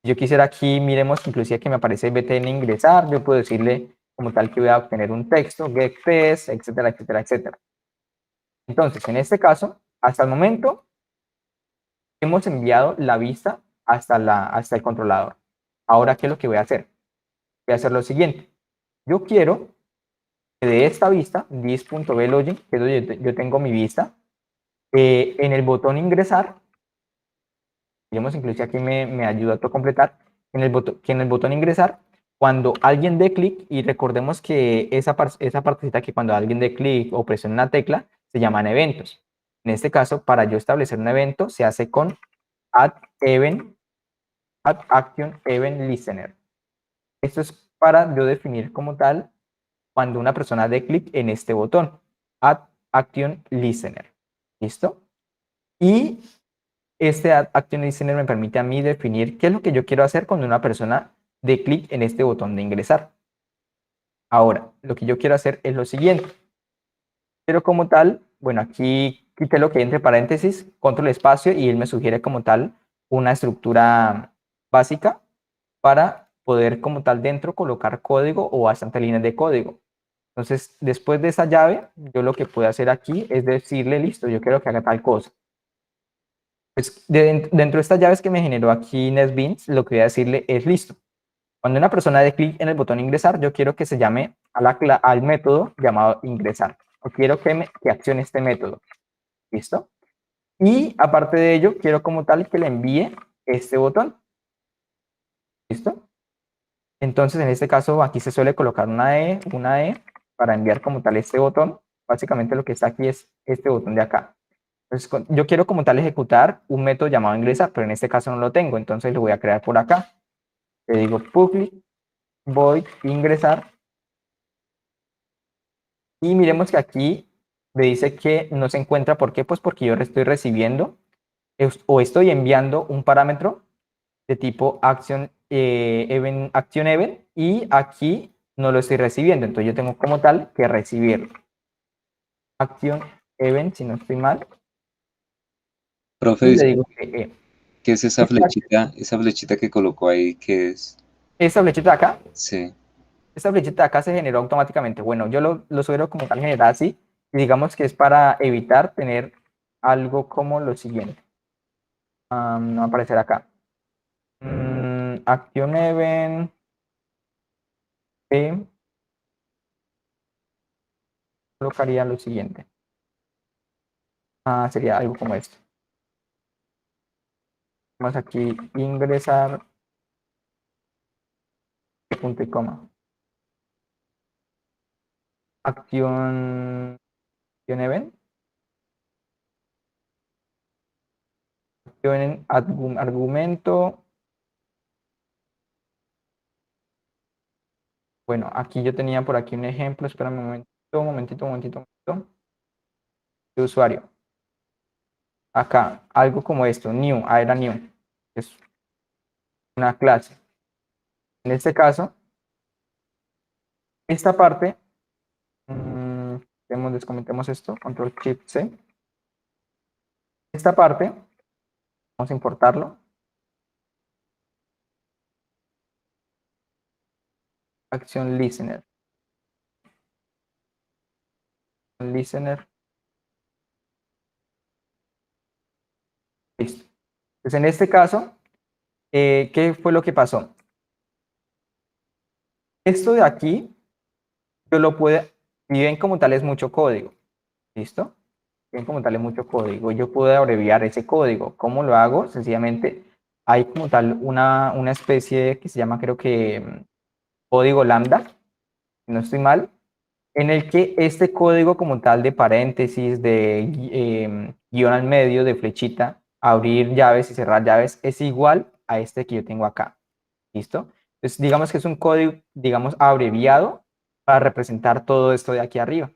Yo quisiera aquí, miremos, inclusive que me aparece btn ingresar, yo puedo decirle como tal que voy a obtener un texto, getText, etcétera, etcétera, etcétera. Entonces, en este caso, hasta el momento, hemos enviado la vista hasta el controlador. Ahora, ¿qué es lo que voy a hacer? Voy a hacer lo siguiente. Yo quiero que de esta vista, this.vlogin, que es donde yo tengo mi vista, en el botón ingresar, digamos, incluso aquí me ayuda a completar, que en el botón ingresar, cuando alguien dé clic, y recordemos que esa partecita que cuando alguien dé clic o presiona una tecla, se llaman eventos. En este caso, para yo establecer un evento, se hace con add event, add action event listener. Esto es para yo definir como tal cuando una persona dé clic en este botón, add action listener. ¿Listo? Y este Action Listener me permite a mí definir qué es lo que yo quiero hacer cuando una persona dé clic en este botón de ingresar. Ahora, lo que yo quiero hacer es lo siguiente. Pero como tal, bueno, aquí quité lo que hay entre paréntesis, control espacio, y él me sugiere como tal una estructura básica para poder como tal dentro colocar código o bastantes líneas de código. Entonces, después de esa llave, yo lo que puedo hacer aquí es decirle, listo, yo quiero que haga tal cosa. Pues dentro de estas llaves que me generó aquí NetBeans, lo que voy a decirle es listo. Cuando una persona dé clic en el botón ingresar, yo quiero que se llame al método llamado ingresar. O quiero que accione este método. ¿Listo? Y aparte de ello, quiero como tal que le envíe este botón. ¿Listo? Entonces, en este caso, aquí se suele colocar una E para enviar como tal este botón. Básicamente lo que está aquí es este botón de acá. Entonces, yo quiero como tal ejecutar un método llamado ingresar, pero en este caso no lo tengo, entonces lo voy a crear por acá. Le digo public void ingresar, y miremos que aquí me dice que no se encuentra. ¿Por qué? Pues porque yo estoy recibiendo o estoy enviando un parámetro de tipo action event, y aquí no lo estoy recibiendo, entonces yo tengo como tal que recibir action event, si no estoy mal, Profe, y le digo disculpe, que ¿qué es esa flechita que colocó ahí? ¿Qué es? esta flechita de acá. Sí. Esta flechita de acá se generó automáticamente. Bueno, yo lo suelo como tal generar así, y digamos que es para evitar tener algo como lo siguiente. No va a aparecer acá. Action event. Colocaría lo siguiente. Sería algo como esto. Vamos aquí, ingresar, punto y coma. Acción event. Acción argumento. Bueno, aquí yo tenía por aquí un ejemplo. Espera un momentito. De usuario. Acá, algo como esto, new, era new. Es una clase. En este caso, esta parte, descomentemos esto, control shift C. Esta parte, vamos a importarlo. Acción listener. Listener. Listo. Entonces, en este caso, ¿qué fue lo que pasó? Esto de aquí, yo lo puedo, y ven como tal es mucho código. ¿Listo? Ven como tal es mucho código. Yo puedo abreviar ese código. ¿Cómo lo hago? Sencillamente, hay como tal una especie que se llama, creo que, código lambda, si no estoy mal, en el que este código como tal de paréntesis, de guión al medio, de flechita, abrir llaves y cerrar llaves, es igual a este que yo tengo acá. ¿Listo? Entonces, digamos que es un código, digamos, abreviado para representar todo esto de aquí arriba.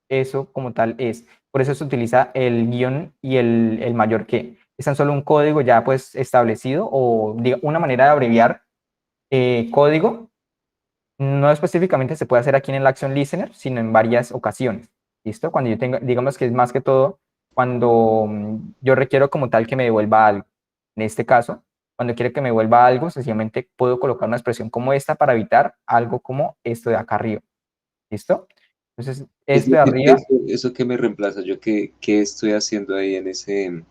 Eso como tal es. Por eso se utiliza el guión y el mayor que. Es tan solo un código ya pues establecido o una manera de abreviar código. No específicamente se puede hacer aquí en el Action Listener, sino en varias ocasiones. ¿Listo? Cuando yo tengo, digamos que es más que todo cuando yo requiero como tal que me devuelva algo. En este caso, cuando quiere que me devuelva algo, sencillamente puedo colocar una expresión como esta para evitar algo como esto de acá arriba. ¿Listo? Entonces, esto de arriba, Eso que me reemplaza, yo qué estoy haciendo ahí en ese... en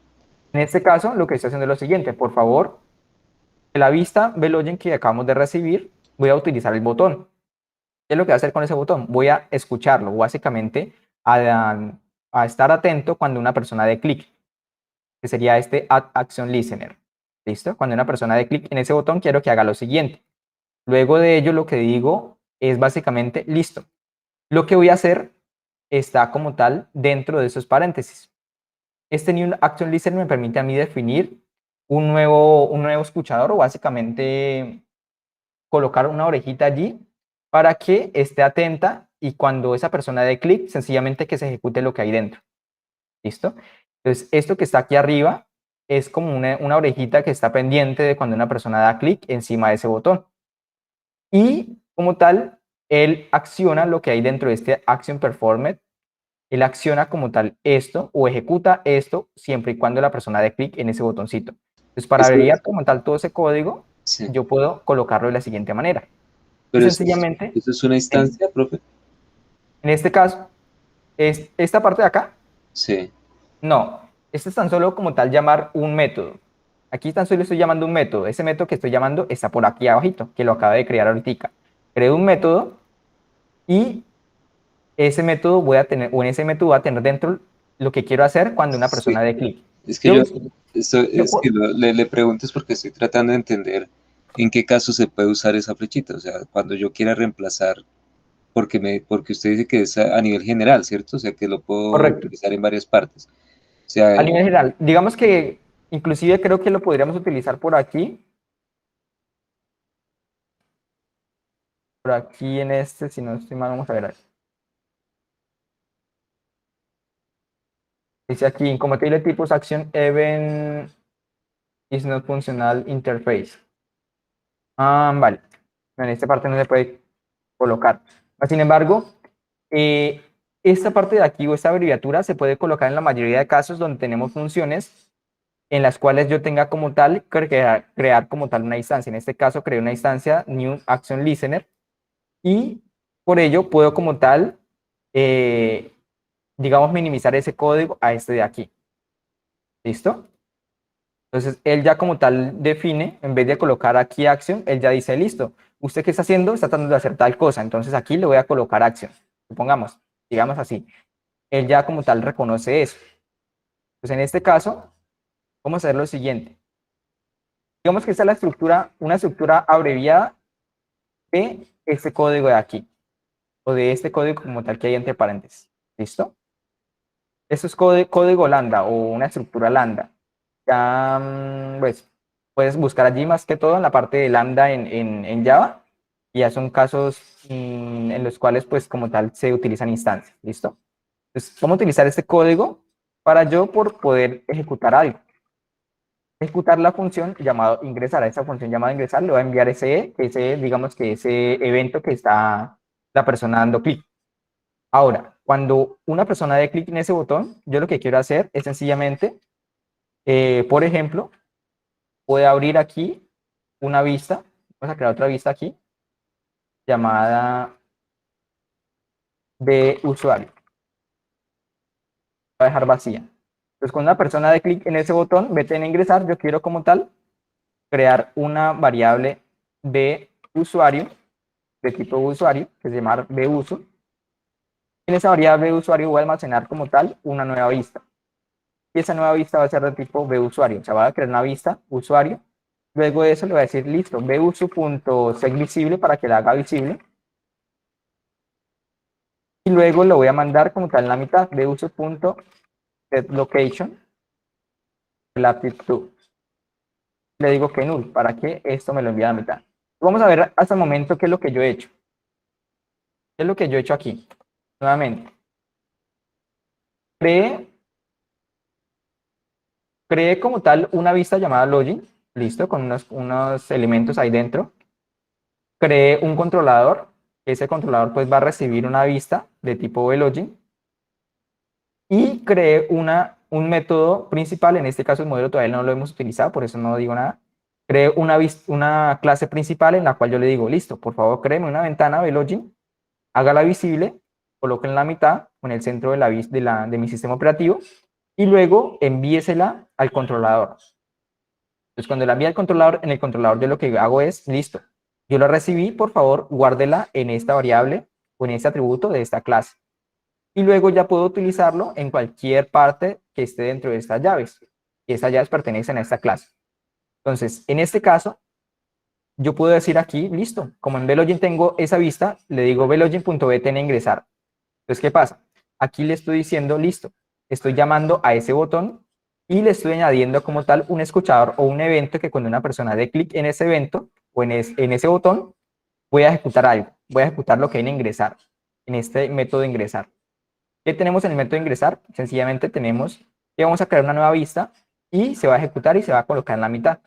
este caso, lo que estoy haciendo es lo siguiente. Por favor, de la vista Velogen que acabamos de recibir, voy a utilizar el botón. ¿Qué es lo que voy a hacer con ese botón? Voy a escucharlo, básicamente a estar atento cuando una persona dé clic, que sería este Add Action Listener. ¿Listo? Cuando una persona dé clic en ese botón, quiero que haga lo siguiente. Luego de ello, lo que digo es básicamente, listo. Lo que voy a hacer está como tal dentro de esos paréntesis. Este New Action Listener me permite a mí definir un nuevo escuchador o básicamente colocar una orejita allí para que esté atenta y cuando esa persona dé clic, sencillamente que se ejecute lo que hay dentro. ¿Listo? Entonces, esto que está aquí arriba es como una orejita que está pendiente de cuando una persona da clic encima de ese botón. Y como tal, él acciona lo que hay dentro de este Action Performed. Él acciona como tal esto o ejecuta esto siempre y cuando la persona dé clic en ese botoncito. Entonces, para Eso, abreviar como tal todo ese código, sí, yo puedo colocarlo de la siguiente manera. Y pero sencillamente, eso es una instancia, profe. en este caso, es esta parte de acá, Sí, no. Este es tan solo como tal llamar un método. Aquí tan solo estoy llamando un método. Ese método que estoy llamando está por aquí abajito, que lo acabo de crear ahorita. Creo un método y ese método voy a tener, o en ese método voy a tener dentro lo que quiero hacer cuando una persona sí. dé clic. Es que Yo, yo es que le pregunto es porque estoy tratando de entender en qué caso se puede usar esa flechita. O sea, cuando yo quiera reemplazar, porque usted dice que es a nivel general, ¿cierto? O sea, que lo puedo correcto. utilizar en varias partes. O sea, A nivel general, digamos que inclusive creo que lo podríamos utilizar por aquí en este, si no estoy mal, vamos a ver. Dice aquí, incompatible tipos action event is not functional interface. Vale. En esta parte no se puede colocar. Sin embargo, eh, esta parte de aquí o esta abreviatura se puede colocar en la mayoría de casos donde tenemos funciones en las cuales yo tenga como tal, crear como tal una instancia. En este caso, creé una instancia New Action Listener y por ello puedo como tal, eh, digamos, minimizar ese código a este de aquí. ¿Listo? Entonces, él ya como tal define, en vez de colocar aquí action, él ya dice, listo, ¿usted qué está haciendo? Está tratando de hacer tal cosa. Entonces, aquí le voy a colocar action. Supongamos, digamos así. Él ya como tal reconoce eso. Pues en este caso, vamos a hacer lo siguiente. Digamos que esta es la estructura, una estructura abreviada de este código de aquí, o de este código como tal que hay entre paréntesis. ¿Listo? Esto es código lambda o una estructura lambda. Ya, pues, puedes buscar allí más que todo en la parte de lambda en Java. Y ya son casos en los cuales, pues, como tal, se utilizan instancias. ¿Listo? Entonces, vamos a utilizar este código para yo por poder ejecutar algo. Ejecutar la función llamado ingresar. A esa función llamada ingresar le voy a enviar digamos que ese evento que está la persona dando clic. Ahora, cuando una persona dé clic en ese botón, yo lo que quiero hacer es sencillamente, por ejemplo, puede abrir aquí una vista. Vamos a crear otra vista aquí llamada de usuario. Voy a dejar vacía. Entonces, cuando una persona dé clic en ese botón, vete en ingresar, yo quiero como tal crear una variable de usuario, de tipo usuario, que se llama buso. En esa variable de usuario voy a almacenar como tal una nueva vista. Y esa nueva vista va a ser de tipo busuario. O sea, va a crear una vista usuario. Luego de eso le voy a decir, listo, buso.setVisible para que la haga visible. Y luego lo voy a mandar como tal en la mitad, buso.setLocation, latitude. Le digo que null, para que esto me lo envíe a la mitad. Vamos a ver hasta el momento qué es lo que yo he hecho. ¿Qué es lo que yo he hecho aquí? Nuevamente. Creé como tal una vista llamada login, listo, con unos elementos ahí dentro. Creé un controlador. Ese controlador pues va a recibir una vista de tipo login. Y creé un método principal, en este caso el modelo todavía no lo hemos utilizado, por eso no digo nada. Creé una clase principal en la cual yo le digo, listo, por favor créeme una ventana de login, hágala visible, coloque en la mitad o en el centro de mi sistema operativo y luego envíesela al controlador. Entonces, cuando la envía al controlador, en el controlador yo lo que hago es, listo, yo la recibí, por favor, guárdela en esta variable o en este atributo de esta clase. Y luego ya puedo utilizarlo en cualquier parte que esté dentro de estas llaves. Y estas llaves pertenecen a esta clase. Entonces, en este caso, yo puedo decir aquí, listo, como en VLogin tengo esa vista, le digo VLogin.btn ingresar. Entonces, ¿qué pasa? Aquí le estoy diciendo, listo, estoy llamando a ese botón y le estoy añadiendo como tal un escuchador o un evento que cuando una persona dé clic en ese evento o en ese botón, voy a ejecutar algo, voy a ejecutar lo que hay en ingresar, en este método de ingresar. ¿Qué tenemos en el método de ingresar? Sencillamente tenemos que vamos a crear una nueva vista y se va a ejecutar y se va a colocar en la mitad.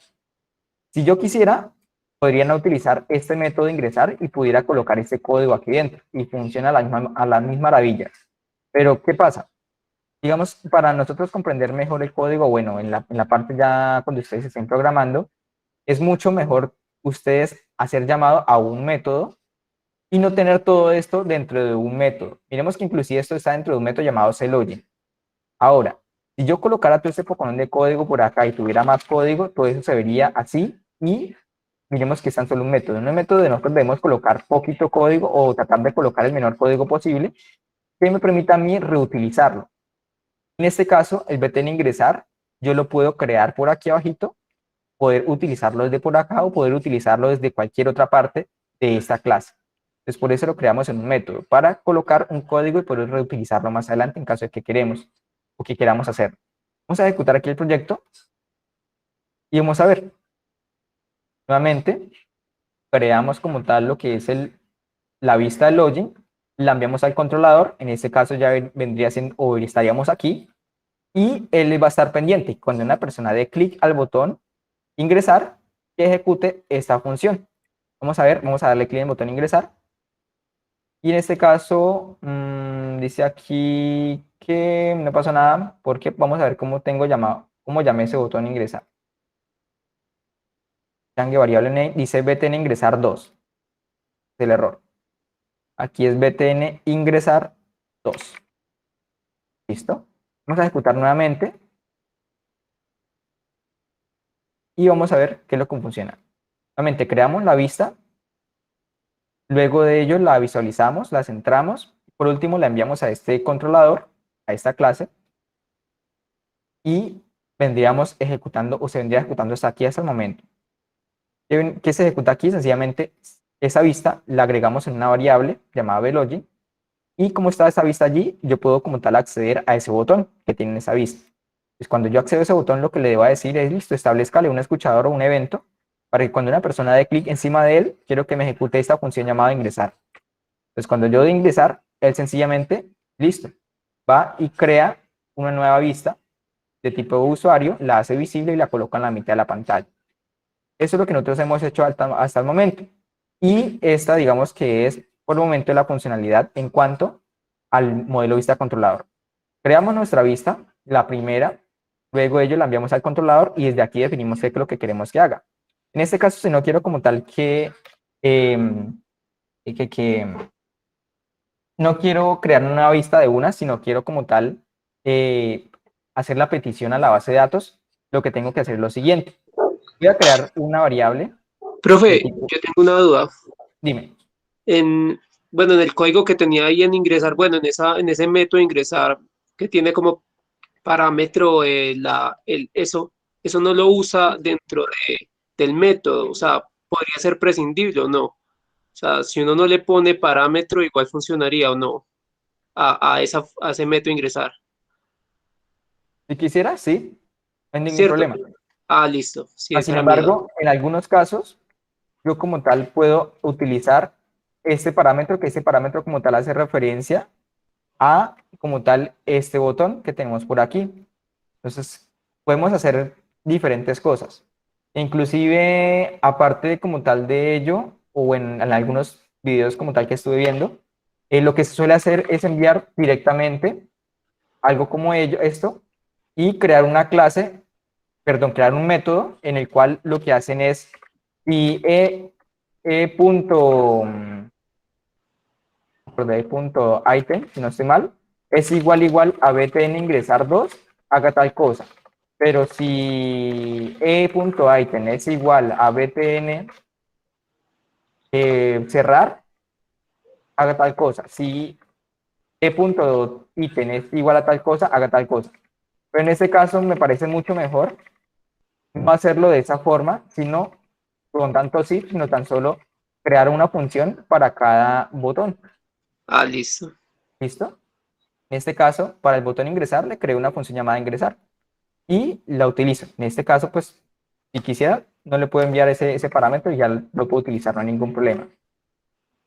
Si yo quisiera, podrían utilizar este método de ingresar y pudiera colocar este código aquí dentro y funciona a la misma maravilla. Pero, ¿qué pasa? Digamos, para nosotros comprender mejor el código, bueno, en la parte ya cuando ustedes estén programando, es mucho mejor ustedes hacer llamado a un método y no tener todo esto dentro de un método. Miremos que inclusive esto está dentro de un método llamado CLogin. Ahora, si yo colocara todo este poconón de código por acá y tuviera más código, todo eso se vería así y miremos que es tan solo un método. En un método de nosotros debemos colocar poquito código o tratar de colocar el menor código posible que me permita a mí reutilizarlo. En este caso, el btn ingresar, yo lo puedo crear por aquí abajito, poder utilizarlo desde por acá o poder utilizarlo desde cualquier otra parte de esta clase. Entonces, por eso lo creamos en un método, para colocar un código y poder reutilizarlo más adelante en caso de que queremos o que queramos hacer. Vamos a ejecutar aquí el proyecto y vamos a ver. Nuevamente, creamos como tal lo que es la vista de login, la enviamos al controlador, en este caso ya vendría siendo, o estaríamos aquí, y él va a estar pendiente cuando una persona dé clic al botón ingresar, que ejecute esta función. Vamos a ver, vamos a darle clic en el botón ingresar. Y en este caso, dice aquí que no pasó nada, porque vamos a ver cómo tengo llamado, cómo llamé ese botón ingresar. Change variable name, dice btn ingresar 2. Es el error. Aquí es btn ingresar 2. ¿Listo? Vamos a ejecutar nuevamente. Y vamos a ver qué es lo que funciona. Nuevamente creamos la vista. Luego de ello la visualizamos, la centramos. Por último la enviamos a este controlador, a esta clase. Y vendríamos ejecutando, o se vendría ejecutando hasta aquí, hasta el momento. ¿Qué se ejecuta aquí? Sencillamente esa vista la agregamos en una variable llamada VLogin. Y como está esa vista allí, yo puedo como tal acceder a ese botón que tiene esa vista. Pues cuando yo accedo a ese botón, lo que le debo decir es, listo, establezcale un escuchador o un evento para que cuando una persona dé clic encima de él, quiero que me ejecute esta función llamada ingresar. Entonces, cuando yo de ingresar, él sencillamente, listo, va y crea una nueva vista de tipo usuario, la hace visible y la coloca en la mitad de la pantalla. Eso es lo que nosotros hemos hecho hasta el momento. Y esta, digamos que es por el momento la funcionalidad en cuanto al modelo vista controlador. Creamos nuestra vista, la primera, luego ello la enviamos al controlador y desde aquí definimos qué es lo que queremos que haga. En este caso, si no quiero como tal em, que no quiero crear una vista de una, sino quiero como tal eh, hacer la petición a la base de datos, lo que tengo que hacer es lo siguiente. Voy a crear una variable de Profe, tipo, yo tengo una duda. dime, En, bueno, en el código que tenía ahí en ingresar, bueno, en ese método de ingresar que tiene como parámetro eso no lo usa dentro del método, o sea, podría ser prescindible o no. O sea, si uno no le pone parámetro, igual funcionaría o no a ese método de ingresar. si quisiera, sí, no hay ningún ¿Cierto? problema. Ah, listo. Sí, Sin esa era mi duda. embargo, en algunos casos, yo como tal puedo utilizar este parámetro, que este parámetro como tal hace referencia a como tal este botón que tenemos por aquí. Entonces, podemos hacer diferentes cosas. Inclusive, aparte de como tal de ello, o en algunos videos como tal que estuve viendo, lo que se suele hacer es enviar directamente algo como ello, esto, y crear una clase, perdón, crear un método en el cual lo que hacen es, si punto item, si no estoy mal, es igual a btn ingresar 2 haga tal cosa. Pero si e.item es igual a btn cerrar, haga tal cosa. Si e.item es igual a tal cosa, haga tal cosa. Pero en este caso me parece mucho mejor no hacerlo de esa forma, sino con tanto sí, sino tan solo crear una función para cada botón. Ah, listo. ¿Listo? En este caso, para el botón ingresar, le creo una función llamada ingresar y la utilizo. En este caso, pues, si quisiera, no le puedo enviar ese parámetro y ya lo puedo utilizar, no hay ningún problema.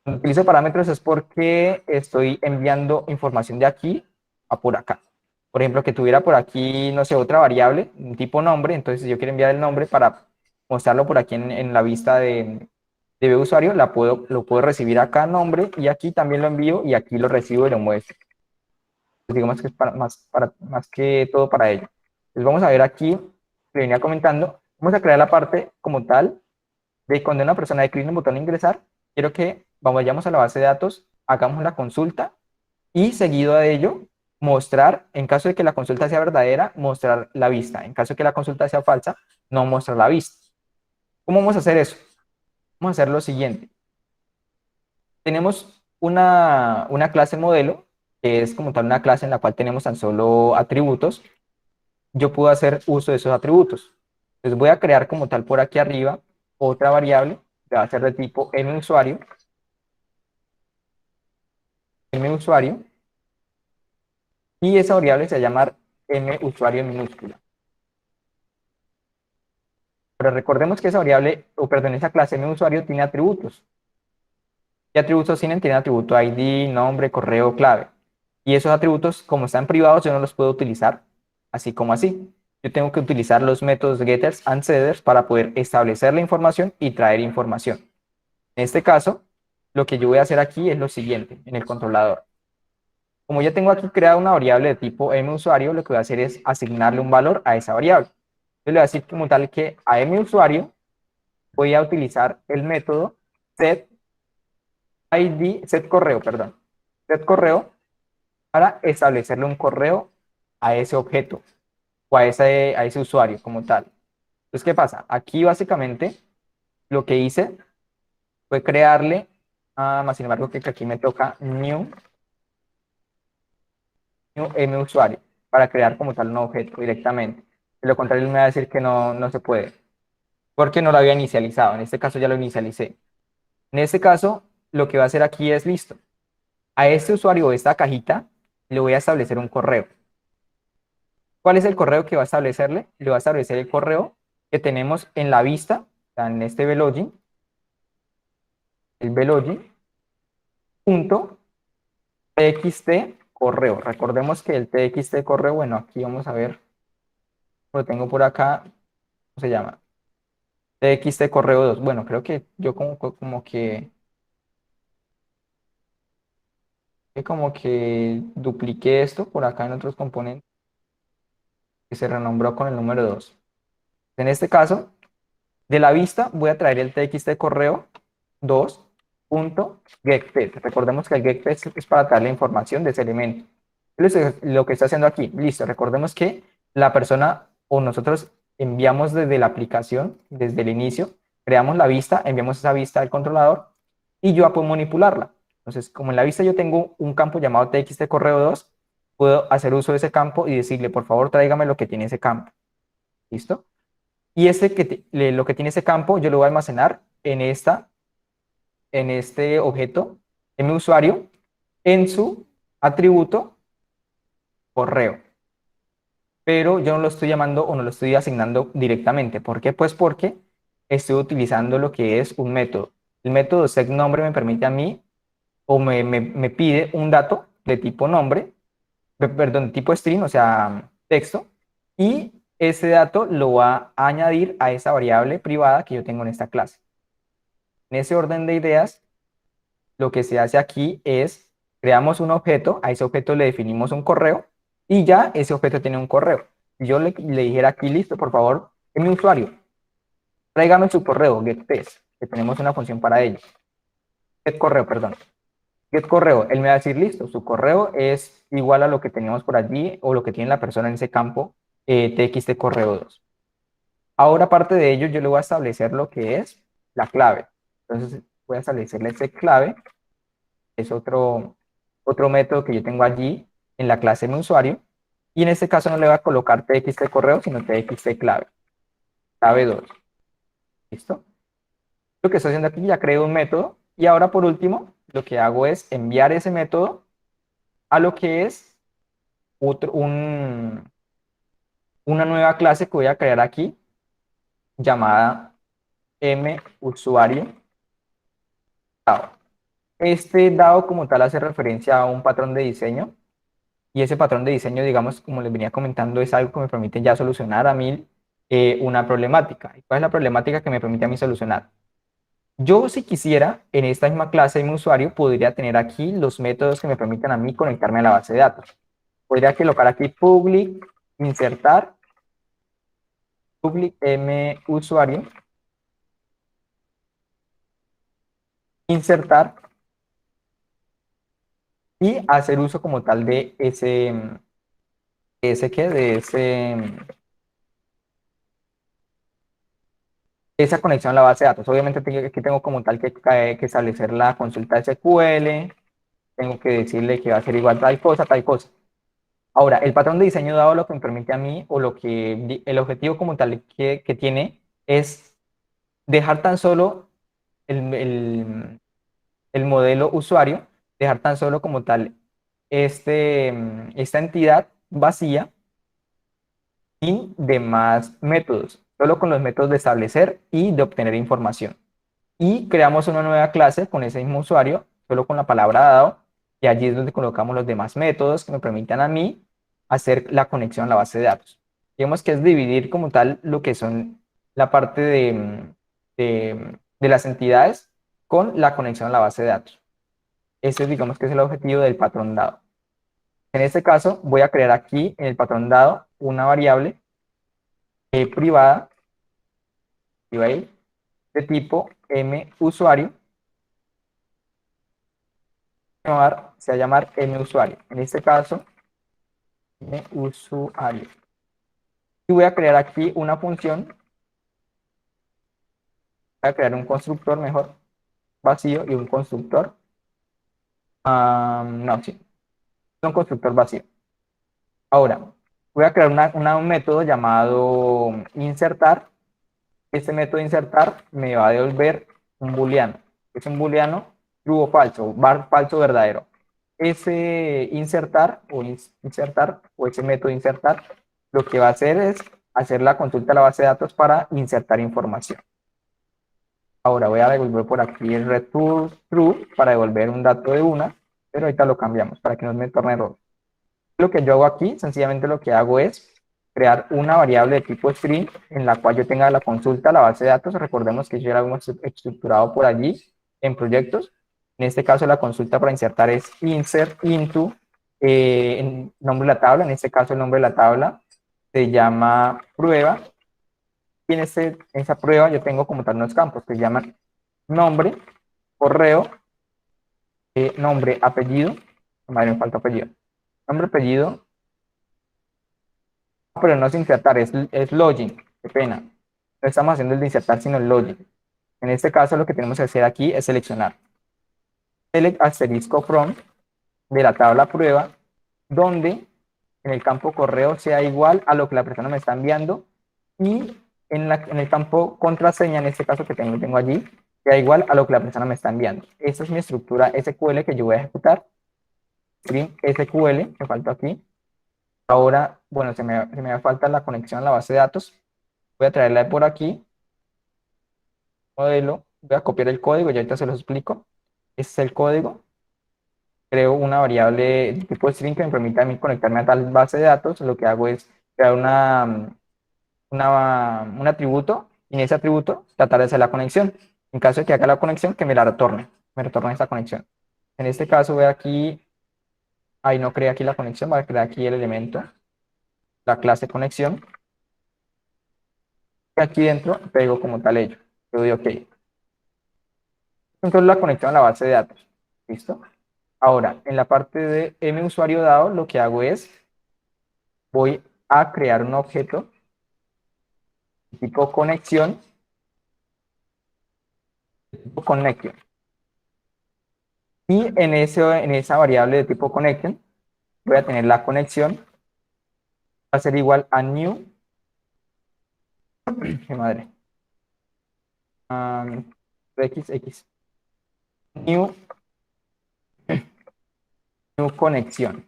Cuando utilizo parámetros es porque estoy enviando información de aquí a por acá. Por ejemplo, que tuviera por aquí, no sé, otra variable, un tipo nombre, entonces si yo quiero enviar el nombre para mostrarlo por aquí en la vista de usuario, lo puedo recibir acá nombre y aquí también lo envío y aquí lo recibo y lo muestro. Digamos que es más que todo para ello. Entonces vamos a ver aquí, que venía comentando, vamos a crear la parte como tal de cuando una persona dé clic en el botón ingresar, quiero que vayamos a la base de datos, hagamos la consulta y seguido de ello, mostrar, en caso de que la consulta sea verdadera, mostrar la vista. En caso de que la consulta sea falsa, no mostrar la vista. ¿Cómo vamos a hacer eso? Vamos a hacer lo siguiente. Tenemos una clase modelo, que es como tal una clase en la cual tenemos tan solo atributos. Yo puedo hacer uso de esos atributos. Entonces voy a crear como tal por aquí arriba otra variable que va a ser de tipo musuario, musuario, y esa variable se va a llamar musuario en minúscula. Pero recordemos que esa variable, o perdón, esa clase musuario tiene atributos. ¿Qué atributos tienen? Tienen atributo ID, nombre, correo, clave. Y esos atributos, como están privados, yo no los puedo utilizar así como así. Yo tengo que utilizar los métodos getters and setters para poder establecer la información y traer información. En este caso, lo que yo voy a hacer aquí es lo siguiente, en el controlador. Como ya tengo aquí creada una variable de tipo musuario, lo que voy a hacer es asignarle un valor a esa variable. Yo le voy a decir como tal que a musuario voy a utilizar el método set set correo, perdón, set correo para establecerle un correo a ese objeto o a ese usuario como tal. Entonces, ¿qué pasa? Aquí básicamente lo que hice fue crearle, más sin embargo que aquí me toca new usuario para crear como tal un objeto directamente. De lo contrario, él me va a decir que no se puede, porque no lo había inicializado. En este caso ya lo inicialicé. En este caso, lo que va a hacer aquí es listo. A este usuario o esta cajita le voy a establecer un correo. ¿Cuál es el correo que va a establecerle? Le va a establecer el correo que tenemos en la vista, o sea, en este belogin, el belogin, punto txt correo. Recordemos que el txt correo, bueno, aquí vamos a ver, lo tengo por acá, ¿cómo se llama? Txt correo 2. Bueno, creo que yo como que Y como que dupliqué esto por acá en otros componentes que se renombró con el número 2. En este caso, de la vista voy a traer el txt correo 2.getText. Recordemos que el getText es para traer la información de ese elemento. Lo que está haciendo aquí, listo. Recordemos que la persona o nosotros enviamos desde la aplicación, desde el inicio, creamos la vista, enviamos esa vista al controlador y yo puedo manipularla. Entonces, como en la vista yo tengo un campo llamado txt correo 2, puedo hacer uso de ese campo y decirle, por favor, tráigame lo que tiene ese campo. ¿Listo? Y lo que tiene ese campo yo lo voy a almacenar en este objeto, en mi usuario, en su atributo correo. Pero yo no lo estoy llamando o no lo estoy asignando directamente. ¿Por qué? Pues porque estoy utilizando lo que es un método. El método setNombre me permite a mí o me pide un dato de tipo nombre, perdón, tipo string, o sea, texto, y ese dato lo va a añadir a esa variable privada que yo tengo en esta clase. En ese orden de ideas, lo que se hace aquí es, creamos un objeto, a ese objeto le definimos un correo, y ya ese objeto tiene un correo. Si yo le dijera aquí, listo, por favor, en mi usuario, tráigame su correo, getText, que tenemos una función para ello. GetCorreo, perdón. GetCorreo, él me va a decir, listo, su correo es igual a lo que teníamos por allí o lo que tiene la persona en ese campo txt correo 2. Ahora, aparte de ello, yo le voy a establecer lo que es la clave. Entonces, voy a establecerle ese clave, es otro método que yo tengo allí en la clase de mi usuario, y en este caso no le voy a colocar txt correo, sino txt clave, clave 2. ¿Listo? Lo que estoy haciendo aquí, ya creo un método, y ahora por último, lo que hago es enviar ese método a lo que es una nueva clase que voy a crear aquí, llamada musuario dado. Este dado como tal hace referencia a un patrón de diseño, y ese patrón de diseño, digamos, como les venía comentando, es algo que me permite ya solucionar a mí una problemática. ¿Cuál es la problemática que me permite a mí solucionar? Yo, si quisiera, en esta misma clase de mi usuario, podría tener aquí los métodos que me permitan a mí conectarme a la base de datos. Podría colocar aquí public, insertar, public musuario, insertar, y hacer uso como tal de esa conexión a la base de datos. Obviamente aquí tengo como tal que establecer la consulta SQL, tengo que decirle que va a ser igual tal cosa, tal cosa. Ahora, el patrón de diseño dado lo que me permite a mí, o el objetivo como tal que tiene, es dejar tan solo el modelo usuario, dejar tan solo como tal esta entidad vacía, sin demás métodos, solo con los métodos de establecer y de obtener información. Y creamos una nueva clase con ese mismo usuario, solo con la palabra dado, y allí es donde colocamos los demás métodos que me permitan a mí hacer la conexión a la base de datos. Digamos que es dividir como tal lo que son la parte de las entidades con la conexión a la base de datos. Ese digamos que es el objetivo del patrón dado. En este caso voy a crear aquí en el patrón dado una variable privada de tipo musuario, se va a llamar musuario. En este caso, musuario. Y voy a crear aquí una función, voy a crear un constructor mejor, vacío, y un constructor, no, sí, un constructor vacío. Ahora, voy a crear un método llamado insertar. Este método insertar me va a devolver un booleano. Es un booleano true o falso, falso verdadero. Ese insertar o ese método insertar lo que va a hacer es hacer la consulta a la base de datos para insertar información. Ahora voy a devolver por aquí el return true para devolver un dato de una, pero ahorita lo cambiamos para que no me torne error. Lo que yo hago aquí, sencillamente lo que hago es crear una variable de tipo string en la cual yo tenga la consulta a la base de datos. Recordemos que ya la hemos estructurado por allí en proyectos. En este caso, la consulta para insertar es insert into el nombre de la tabla. En este caso, el nombre de la tabla se llama prueba. Y en esa prueba yo tengo como tal unos campos que se llaman nombre, correo, nombre, apellido. Madre, me falta apellido. Nombre, apellido, pero no es insertar, es login. Qué pena. No estamos haciendo el de insertar, sino el login. En este caso, lo que tenemos que hacer aquí es seleccionar select asterisco from de la tabla prueba, donde en el campo correo sea igual a lo que la persona me está enviando y en el campo contraseña, en este caso que tengo allí, sea igual a lo que la persona me está enviando. Esta es mi estructura SQL que yo voy a ejecutar. String SQL, me falta aquí. Ahora, bueno, se me falta la conexión a la base de datos. Voy a traerla de por aquí. Modelo. Voy a copiar el código y ahorita se los explico. Este es el código. Creo una variable de tipo string que me permita a mí conectarme a tal base de datos. Lo que hago es crear un atributo y en ese atributo tratar de hacer la conexión. En caso de que haga la conexión, que me retorne esta conexión. En este caso voy aquí, ahí no creé aquí la conexión, voy a crear aquí el elemento, la clase conexión. Y aquí dentro pego como tal ello. Le doy OK. Entonces la conexión a la base de datos. ¿Listo? Ahora, en la parte de musuario dado, lo que hago es, voy a crear un objeto tipo conexión, tipo connection. Y en esa variable de tipo connection, voy a tener la conexión, va a ser igual a new, qué madre, XX, new, new conexión,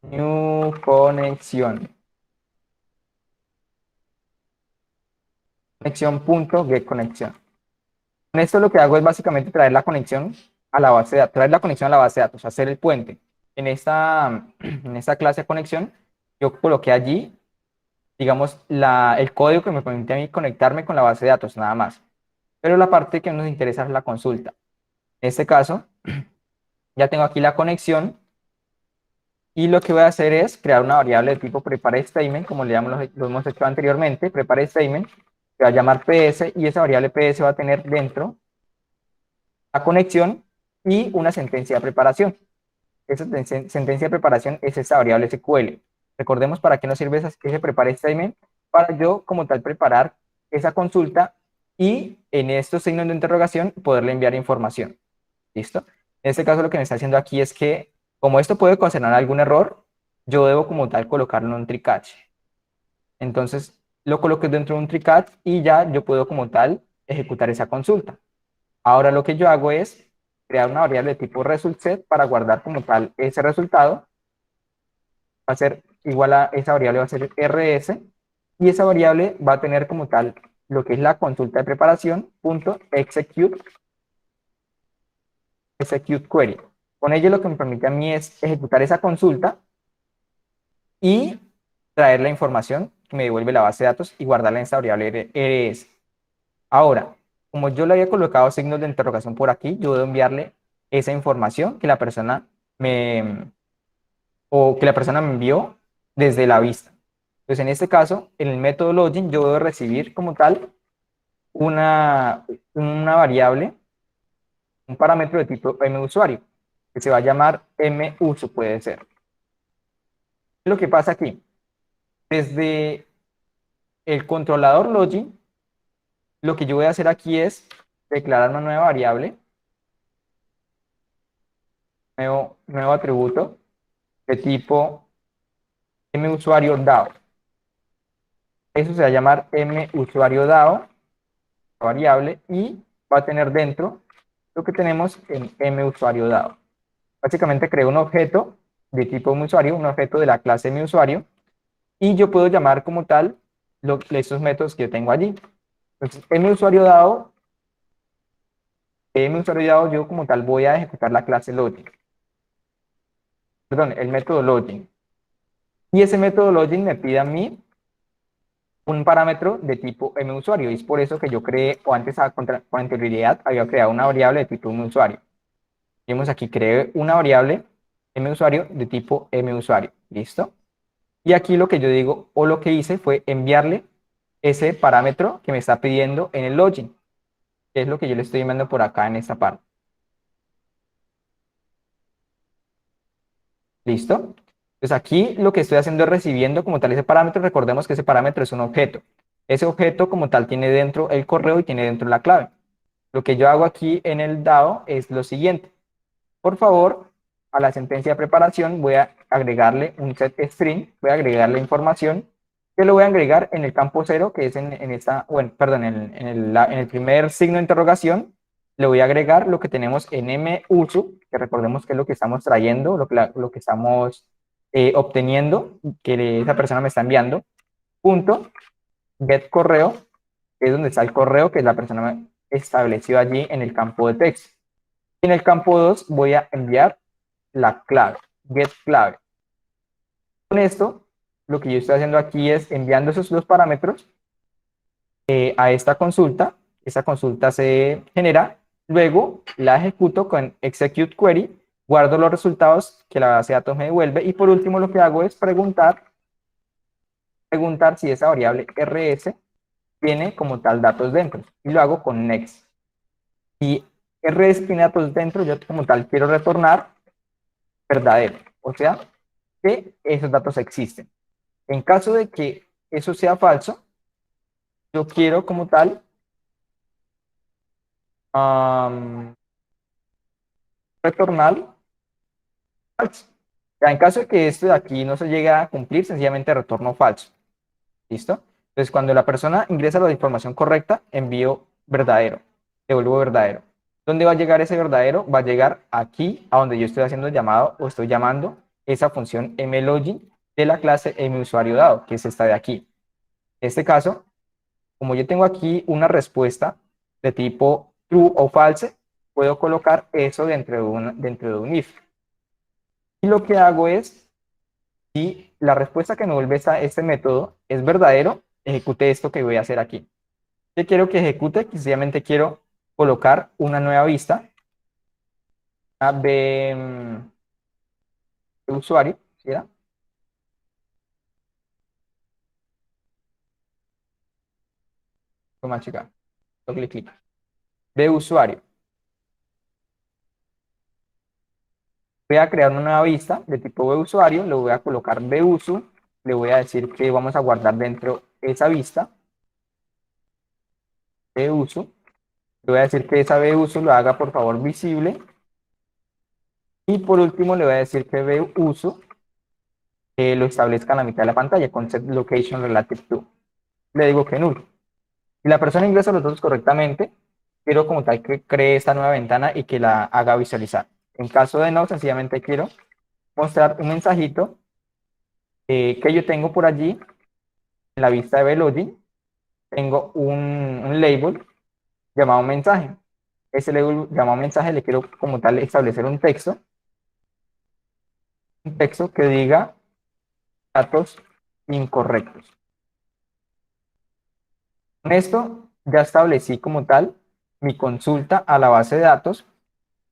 new conexión, conexión.get conexión. Con esto lo que hago es básicamente traer la conexión a la base de datos, hacer el puente. En esta clase de conexión, yo coloqué allí, digamos, el código que me permite a mí conectarme con la base de datos, nada más. Pero la parte que nos interesa es la consulta. En este caso, ya tengo aquí la conexión y lo que voy a hacer es crear una variable de tipo prepareStatement, como lo hemos hecho anteriormente, prepareStatement, que va a llamar PS y esa variable PS va a tener dentro la conexión y una sentencia de preparación. Esa sentencia de preparación es esta variable SQL. Recordemos para qué nos sirve ese prepareStatement, para yo como tal preparar esa consulta y en estos signos de interrogación poderle enviar información. ¿Listo? En este caso lo que me está haciendo aquí es que, como esto puede ocasionar algún error, yo debo como tal colocarlo en un try-catch. Entonces, lo coloqué dentro de un try-catch y ya yo puedo como tal ejecutar esa consulta. Ahora lo que yo hago es crear una variable de tipo resultSet para guardar como tal ese resultado. Va a ser igual a esa variable, va a ser rs, y esa variable va a tener como tal lo que es la consulta de preparación, punto execute query. Con ello lo que me permite a mí es ejecutar esa consulta y traer la información que me devuelve la base de datos y guardarla en esta variable rs. Ahora, como yo le había colocado signos de interrogación por aquí, yo debo enviarle esa información que la persona me envió desde la vista. Entonces, en este caso, en el método login, yo debo recibir como tal una variable, un parámetro de tipo musuario, que se va a llamar muso, puede ser. Lo que pasa aquí, desde el controlador login, lo que yo voy a hacer aquí es declarar una nueva variable, nuevo atributo de tipo musuario DAO. Eso se va a llamar musuario DAO, variable, y va a tener dentro lo que tenemos en musuario DAO. Básicamente creo un objeto de tipo musuario, un objeto de la clase musuario, y yo puedo llamar como tal estos métodos que yo tengo allí. Entonces, musuario DAO, yo como tal voy a ejecutar la clase login. Perdón, el método login. Y ese método login me pide a mí un parámetro de tipo musuario. Y es por eso que yo creé, o antes con anterioridad, había creado una variable de tipo musuario. Vemos aquí, creé una variable musuario de tipo musuario. ¿Listo? Y aquí lo que yo digo, o lo que hice fue enviarle ese parámetro que me está pidiendo en el login, que es lo que yo le estoy enviando por acá en esta parte. ¿Listo? Pues aquí lo que estoy haciendo es recibiendo como tal ese parámetro. Recordemos que ese parámetro es un objeto. Ese objeto como tal tiene dentro el correo y tiene dentro la clave. Lo que yo hago aquí en el DAO es lo siguiente. Por favor, a la sentencia de preparación voy a agregarle un set string, voy a agregarle información que lo voy a agregar en el campo 0, que es en esta, bueno, perdón, en el primer signo de interrogación. Le voy a agregar lo que tenemos en musu, que recordemos que es lo que estamos trayendo, lo que estamos obteniendo, que esa persona me está enviando, punto, get correo, que es donde está el correo que la persona estableció allí en el campo de texto. En el campo 2 voy a enviar la clave, get clave. Con esto, lo que yo estoy haciendo aquí es enviando esos dos parámetros a esta consulta. Esta consulta se genera, luego la ejecuto con execute query, guardo los resultados que la base de datos me devuelve y por último lo que hago es preguntar si esa variable rs tiene como tal datos dentro y lo hago con next. Si rs tiene datos dentro, yo como tal quiero retornar verdadero, o sea, que esos datos existen. En caso de que eso sea falso, yo quiero como tal retornar falso. Ya en caso de que esto de aquí no se llegue a cumplir, sencillamente retorno falso. ¿Listo? Entonces, cuando la persona ingresa la información correcta, envío verdadero, devuelvo verdadero. ¿Dónde va a llegar ese verdadero? Va a llegar aquí, a donde yo estoy haciendo el llamado o estoy llamando esa función mlogin de la clase musuario dado, que es esta de aquí. En este caso, como yo tengo aquí una respuesta de tipo true o false, puedo colocar eso dentro de un if. Y lo que hago es, si la respuesta que me vuelve este método es verdadero, ejecute esto que voy a hacer aquí. ¿Qué quiero que ejecute? Sencillamente quiero colocar una nueva vista de usuario, ¿sí era? Toma, chica, doble clic. De usuario. Voy a crear una nueva vista de tipo de usuario, le voy a colocar de uso, le voy a decir que vamos a guardar dentro esa vista de uso. Le voy a decir que esa de uso lo haga por favor visible. Y por último le voy a decir que de uso lo establezca en la mitad de la pantalla con set location relative to. Le digo que null. Si la persona ingresa los datos correctamente, quiero como tal que cree esta nueva ventana y que la haga visualizar. En caso de no, sencillamente quiero mostrar un mensajito que yo tengo por allí en la vista de login. Tengo un label llamado mensaje. Ese label llamado mensaje le quiero como tal establecer un texto que diga datos incorrectos. Con esto ya establecí como tal mi consulta a la base de datos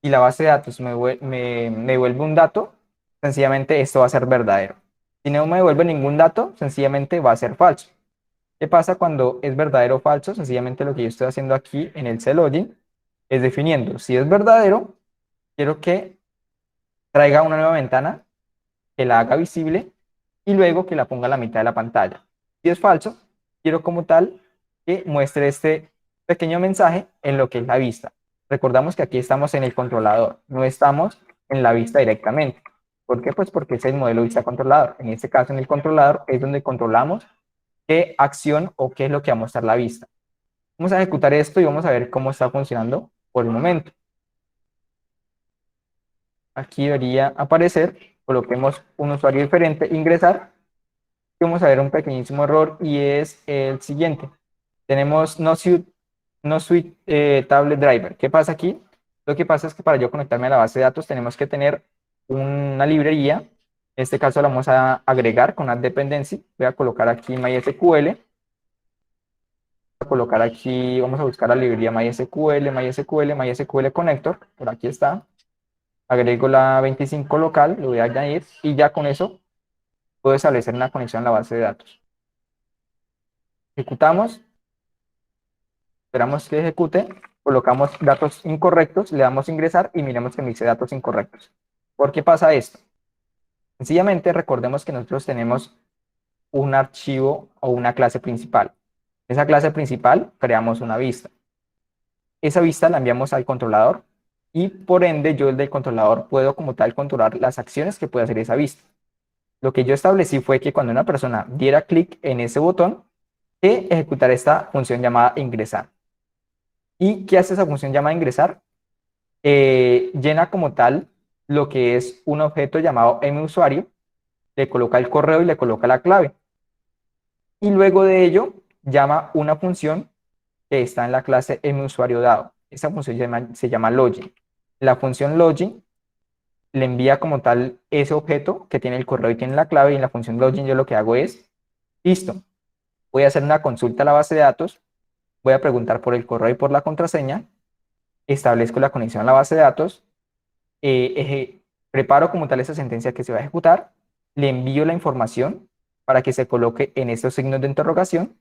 y la base de datos me devuelve un dato, sencillamente esto va a ser verdadero. Si no me devuelve ningún dato, sencillamente va a ser falso. ¿Qué pasa cuando es verdadero o falso? Sencillamente lo que yo estoy haciendo aquí en el login es definiendo si es verdadero, quiero que traiga una nueva ventana, que la haga visible y luego que la ponga a la mitad de la pantalla. Si es falso, quiero como tal que muestre este pequeño mensaje en lo que es la vista. Recordamos que aquí estamos en el controlador, no estamos en la vista directamente. ¿Por qué? Pues porque es el modelo vista controlador. En este caso, en el controlador es donde controlamos qué acción o qué es lo que va a mostrar la vista. Vamos a ejecutar esto y vamos a ver cómo está funcionando por el momento. Aquí debería aparecer, coloquemos un usuario diferente, ingresar, y vamos a ver un pequeñísimo error y es el siguiente. Tenemos no suite tablet driver. ¿Qué pasa aquí? Lo que pasa es que para yo conectarme a la base de datos tenemos que tener una librería. En este caso la vamos a agregar con add dependency. Voy a colocar aquí MySQL a colocar aquí, vamos a buscar la librería MySQL Connector, por aquí está. Agrego la 25 local, lo voy a añadir y ya con eso puedo establecer una conexión a la base de datos. Ejecutamos, esperamos que ejecute, colocamos datos incorrectos, le damos ingresar y miremos que me dice datos incorrectos. ¿Por qué pasa esto? Sencillamente recordemos que nosotros tenemos un archivo o una clase principal. Esa clase principal creamos una vista. Esa vista la enviamos al controlador y por ende yo del controlador puedo como tal controlar las acciones que puede hacer esa vista. Lo que yo establecí fue que cuando una persona diera clic en ese botón, que ejecutara esta función llamada ingresar. ¿Y qué hace esa función llamada ingresar? Llena como tal lo que es un objeto llamado musuario, le coloca el correo y le coloca la clave. Y luego de ello llama una función que está en la clase musuario dado. Esa función se llama login. La función login le envía como tal ese objeto que tiene el correo y tiene la clave, y en la función login yo lo que hago es, listo, voy a hacer una consulta a la base de datos, voy a preguntar por el correo y por la contraseña, establezco la conexión a la base de datos, preparo como tal esa sentencia que se va a ejecutar, le envío la información para que se coloque en estos signos de interrogación,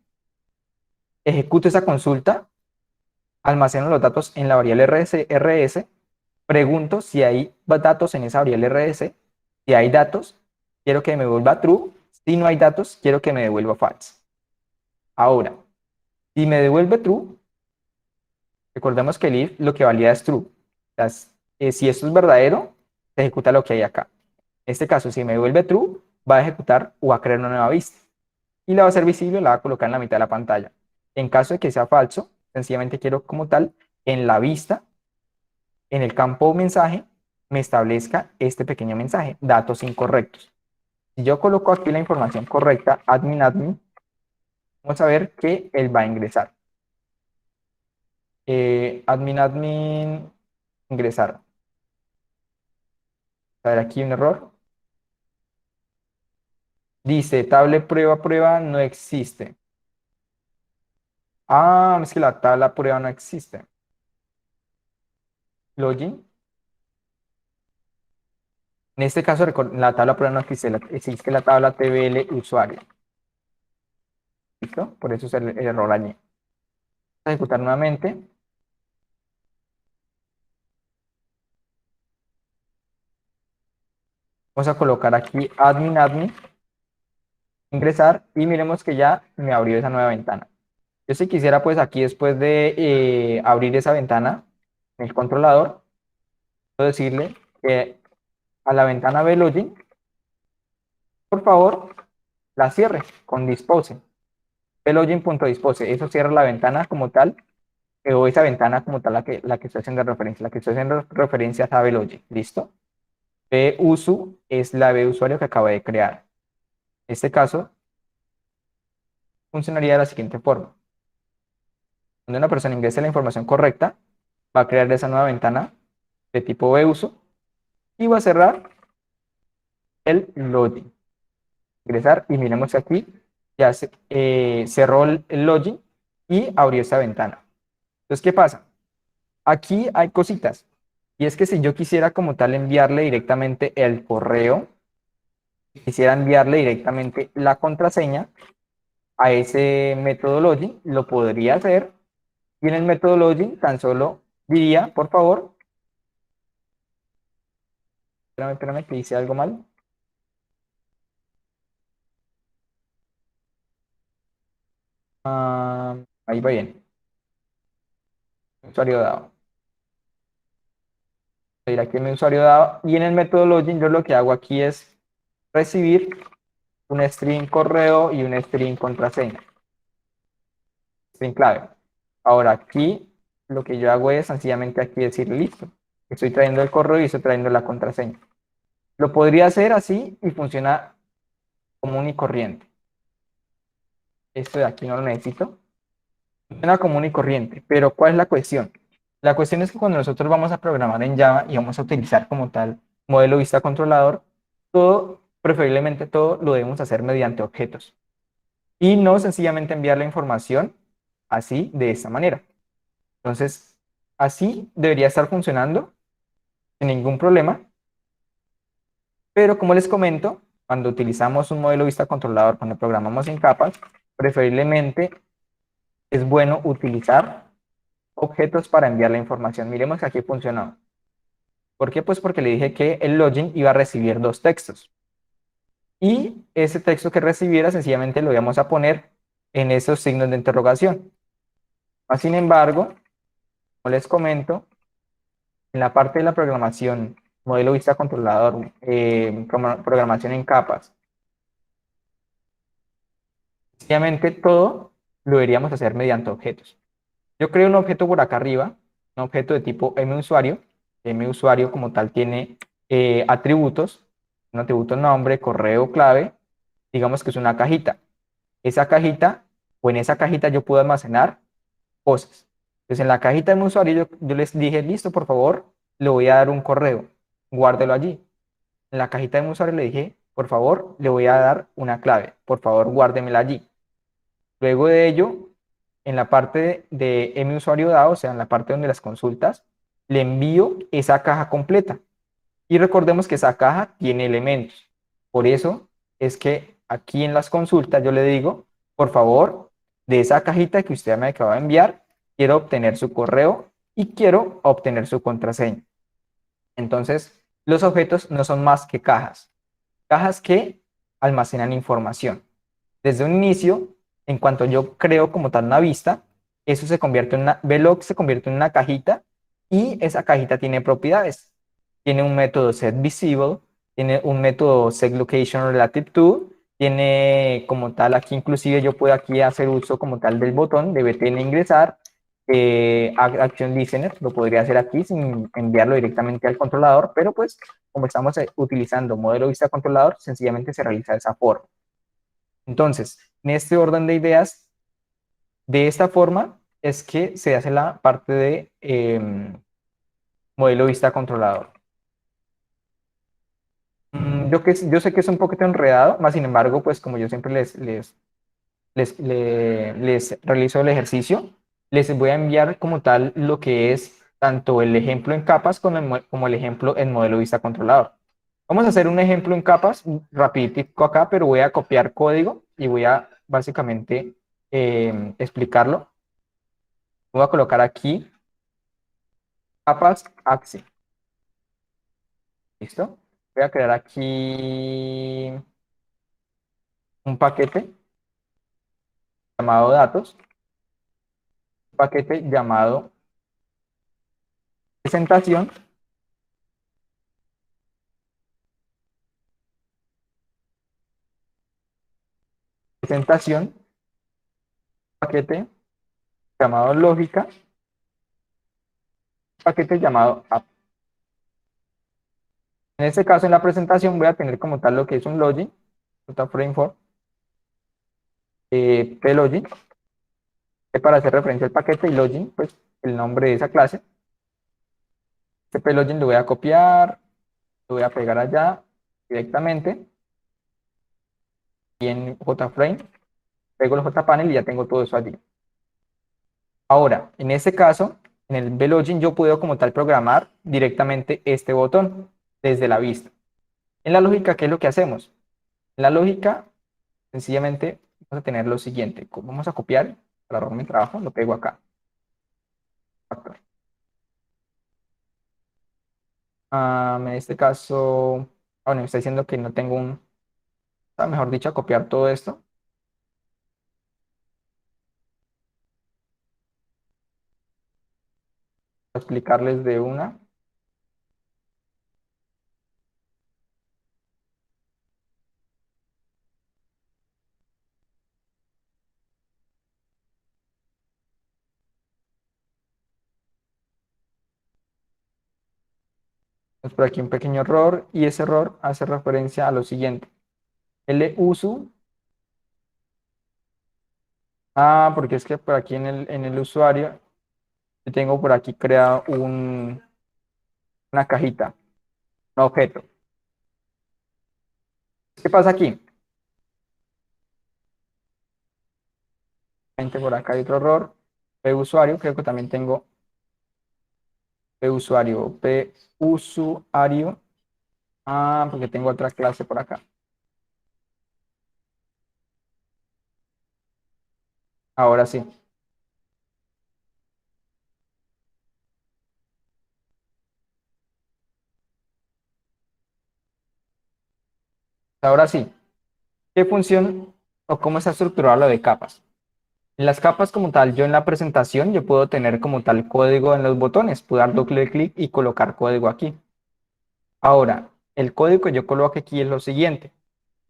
ejecuto esa consulta, almaceno los datos en la variable RS, pregunto si hay datos en esa variable RS, si hay datos, quiero que me devuelva true, si no hay datos, quiero que me devuelva false. Ahora, si me devuelve true, recordemos que el if lo que valida es true. O sea, si esto es verdadero, se ejecuta lo que hay acá. En este caso, si me devuelve true, va a ejecutar o va a crear una nueva vista. Y la va a hacer visible, la va a colocar en la mitad de la pantalla. En caso de que sea falso, sencillamente quiero como tal, en la vista, en el campo mensaje, me establezca este pequeño mensaje, datos incorrectos. Si yo coloco aquí la información correcta, admin, vamos a ver que él va a ingresar. Admin, ingresar. A ver, aquí un error. Dice, tabla prueba no existe. Ah, es que la tabla prueba no existe. Login. En este caso, la tabla prueba no existe, existe la tabla TBL usuario. ¿Listo? Por eso es el error allí. Vamos a ejecutar nuevamente. Vamos a colocar aquí admin, ingresar y miremos que ya me abrió esa nueva ventana. Yo si quisiera pues aquí después de abrir esa ventana en el controlador, puedo decirle que a la ventana de login, por favor, la cierre con dispose. Login.dispose, eso cierra la ventana como tal, o esa ventana como tal la que estoy haciendo referencia. La que estoy haciendo referencia es a login, ¿listo? busu es la de usuario que acabo de crear. En este caso, funcionaría de la siguiente forma. Cuando una persona ingrese la información correcta, va a crear esa nueva ventana de tipo busu y va a cerrar el login. Ingresar y miremos que aquí ya cerró el login y abrió esta ventana. Entonces, ¿qué pasa? Aquí hay cositas. Y es que si yo quisiera como tal enviarle directamente el correo, quisiera enviarle directamente la contraseña a ese método login, lo podría hacer. Y en el método login tan solo diría, por favor, espérame que hice algo mal. Ahí va bien. Usuario dado. Ir aquí en mi usuario dado. Y en el método login yo lo que hago aquí es recibir un string correo y un string contraseña. String clave. Ahora aquí lo que yo hago es sencillamente aquí decir listo. Estoy trayendo el correo y estoy trayendo la contraseña. Lo podría hacer así y funciona común y corriente. Esto de aquí no lo necesito. Funciona común y corriente, pero ¿cuál es la cuestión? La cuestión es que cuando nosotros vamos a programar en Java y vamos a utilizar como tal modelo vista controlador, todo, preferiblemente todo, lo debemos hacer mediante objetos. Y no sencillamente enviar la información así, de esta manera. Entonces, así debería estar funcionando sin ningún problema. Pero como les comento, cuando utilizamos un modelo vista controlador, cuando programamos en capas, preferiblemente es bueno utilizar objetos para enviar la información. Miremos que aquí funcionó. ¿Por qué? Pues porque le dije que el login iba a recibir dos textos. Y ese texto que recibiera sencillamente lo íbamos a poner en esos signos de interrogación. Sin embargo, como les comento, en la parte de la programación, modelo vista controlador, programación en capas, sencillamente todo lo deberíamos hacer mediante objetos. Yo creo un objeto por acá arriba, un objeto de tipo musuario. Musuario como tal tiene atributos, un atributo nombre, correo, clave, digamos que es una cajita. Esa cajita, o en esa cajita yo puedo almacenar cosas. Entonces en la cajita de usuario yo les dije, listo, por favor, le voy a dar un correo, guárdelo allí. En la cajita de usuario le dije, por favor, le voy a dar una clave, por favor, guárdemela allí. Luego de ello, en la parte de mi usuario dado, o sea, en la parte donde las consultas, le envío esa caja completa. Y recordemos que esa caja tiene elementos. Por eso es que aquí en las consultas yo le digo, por favor, de esa cajita que usted me acaba de enviar, quiero obtener su correo y quiero obtener su contraseña. Entonces, los objetos no son más que cajas. Cajas que almacenan información. Desde un inicio, en cuanto yo creo como tal una vista, eso se convierte en una, Velox se convierte en una cajita y esa cajita tiene propiedades. Tiene un método setVisible, tiene un método setLocationRelativeTo, tiene como tal aquí inclusive yo puedo aquí hacer uso como tal del botón de btn ingresar, Action Listener, lo podría hacer aquí sin enviarlo directamente al controlador, pero pues como estamos utilizando modelo vista controlador, sencillamente se realiza de esa forma. Entonces, en este orden de ideas, de esta forma es que se hace la parte de modelo vista controlador. Yo sé que es un poquito enredado, más sin embargo, pues como yo siempre les realizo el ejercicio, les voy a enviar como tal lo que es tanto el ejemplo en capas como el ejemplo en modelo vista controlador. Vamos a hacer un ejemplo en capas, rapidito acá, pero voy a copiar código y voy a básicamente explicarlo. Voy a colocar aquí capas axi. ¿Listo? Voy a crear aquí un paquete llamado datos, un paquete llamado presentación, presentación, paquete llamado lógica, paquete llamado app. En este caso, en la presentación voy a tener como tal lo que es un login, framework, plogin, para hacer referencia al paquete, y login, pues el nombre de esa clase. Este plogin lo voy a copiar, lo voy a pegar allá directamente, y en JFrame pego el JPanel y ya tengo todo eso allí. Ahora, en este caso, en el plugin yo puedo como tal programar directamente este botón desde la vista. En la lógica, ¿qué es lo que hacemos? En la lógica, sencillamente, vamos a tener lo siguiente. Vamos a copiar para ahorrarme mi trabajo, lo pego acá. Factor. En este caso, bueno, me está diciendo que no tengo un, mejor dicho, a copiar todo esto. A explicarles de una. Pues por aquí un pequeño error, y ese error hace referencia a lo siguiente. lusu. Porque es que por aquí en el usuario yo tengo por aquí creado una cajita, un objeto. ¿Qué pasa aquí? Por acá hay otro error. P usuario, creo que también tengo P usuario, P usuario. Ah, porque tengo otra clase por acá. Ahora sí. Ahora sí. ¿Qué función o cómo está estructurado lo de capas? En las capas como tal, yo en la presentación, yo puedo tener como tal código en los botones. Puedo dar doble clic y colocar código aquí. Ahora, el código que yo coloco aquí es lo siguiente.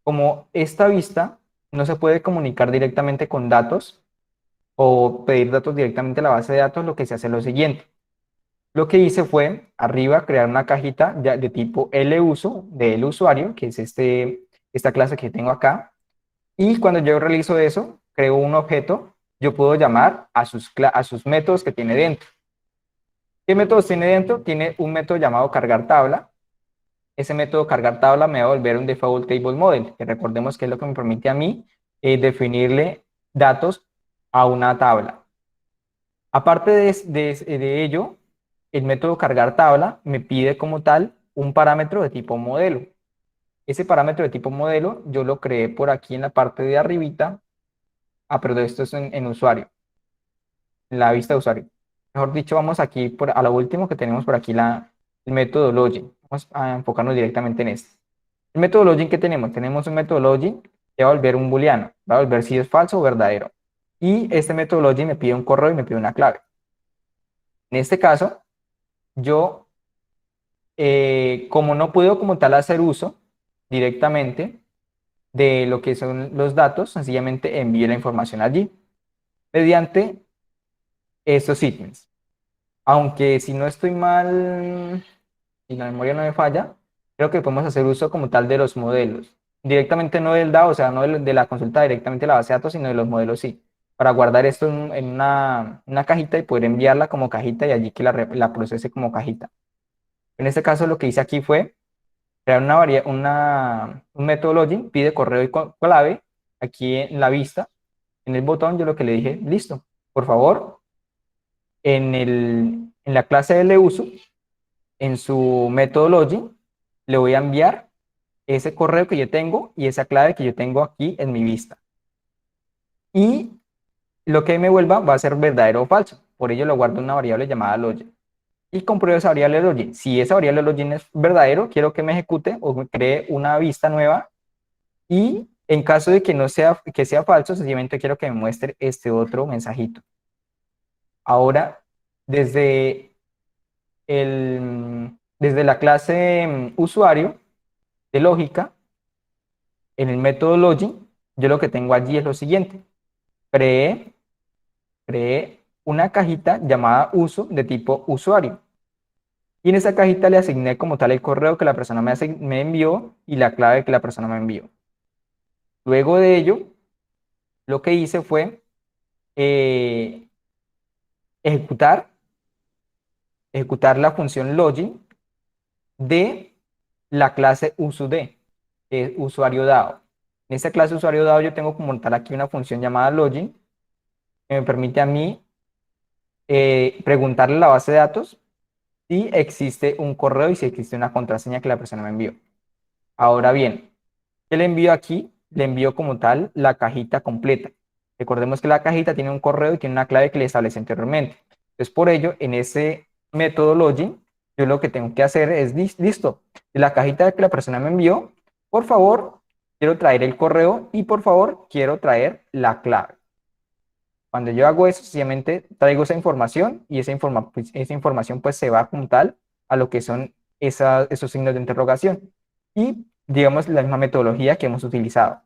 Como esta vista no se puede comunicar directamente con datos o pedir datos directamente a la base de datos, lo que se hace es lo siguiente. Lo que hice fue arriba crear una cajita de tipo luso del usuario, que es esta clase que tengo acá. Y cuando yo realizo eso, creo un objeto, yo puedo llamar a sus métodos que tiene dentro. ¿Qué métodos tiene dentro? Tiene un método llamado cargar tabla. Ese método cargar tabla me va a volver un default table model, que recordemos que es lo que me permite a mí definirle datos a una tabla. Aparte de ello, el método cargar tabla me pide como tal un parámetro de tipo modelo. Ese parámetro de tipo modelo yo lo creé por aquí en la parte de arribita. Ah, pero esto es en usuario, en la vista de usuario. Mejor dicho, vamos aquí a lo último que tenemos por aquí el método login. Vamos a enfocarnos directamente en este. El método login que tenemos, tenemos un método login que va a volver un booleano, va a volver si es falso o verdadero. Y este método login me pide un correo y me pide una clave. En este caso, yo, como no puedo como tal hacer uso directamente de lo que son los datos, sencillamente envío la información allí mediante estos ítems. Aunque si no estoy mal y la memoria no me falla, creo que podemos hacer uso como tal de los modelos. Directamente no del DAO, o sea, no de la consulta directamente a la base de datos, sino de los modelos sí. Para guardar esto en una cajita y poder enviarla como cajita y allí que la procese como cajita. En este caso lo que hice aquí fue crear un método login, pide correo y clave. Aquí en la vista, en el botón, yo lo que le dije, listo, por favor, en la clase de uso, en su método login, le voy a enviar ese correo que yo tengo y esa clave que yo tengo aquí en mi vista. Y lo que me vuelva va a ser verdadero o falso. Por ello lo guardo en una variable llamada login. Y compruebo esa variable login. Si esa variable login es verdadero, quiero que me ejecute o me cree una vista nueva. Y en caso de que no sea, que sea falso, sencillamente quiero que me muestre este otro mensajito. Ahora, desde la clase usuario de lógica, en el método login, yo lo que tengo allí es lo siguiente. Creé, creé una cajita llamada uso de tipo usuario. Y en esa cajita le asigné como tal el correo que la persona me envió y la clave que la persona me envió. Luego de ello, lo que hice fue eh, ejecutar, ejecutar la función login de la clase usuD, que es usuario dado. En esta clase usuario dado yo tengo como tal aquí una función llamada login que me permite a mí preguntarle a la base de datos si existe un correo y si existe una contraseña que la persona me envió. Ahora bien, ¿qué le envío aquí? Le envío como tal la cajita completa. Recordemos que la cajita tiene un correo y tiene una clave que le establecí anteriormente. Entonces, por ello, en ese método login, yo lo que tengo que hacer es, listo, de la cajita que la persona me envió, por favor, quiero traer el correo y por favor, quiero traer la clave. Cuando yo hago eso, sencillamente traigo esa información y esa información pues se va como tal a lo que son esos signos de interrogación. Y digamos la misma metodología que hemos utilizado.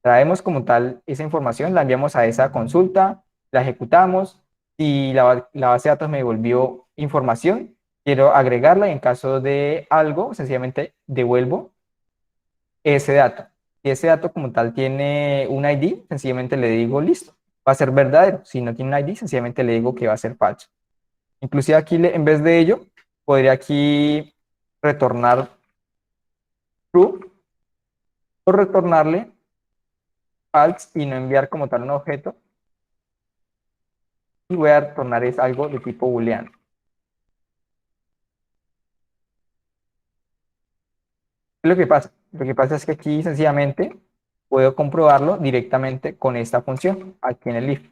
Traemos como tal esa información, la enviamos a esa consulta, la ejecutamos y la base de datos me devolvió información. Quiero agregarla y en caso de algo, sencillamente devuelvo ese dato. Si ese dato como tal tiene un ID, sencillamente le digo listo, va a ser verdadero. Si no tiene un ID, sencillamente le digo que va a ser falso. Inclusive aquí, en vez de ello, podría aquí retornar true o retornarle false y no enviar como tal un objeto. y voy a retornar es algo de tipo booleano. ¿Qué es lo que pasa? Lo que pasa es que aquí sencillamente puedo comprobarlo directamente con esta función, aquí en el if.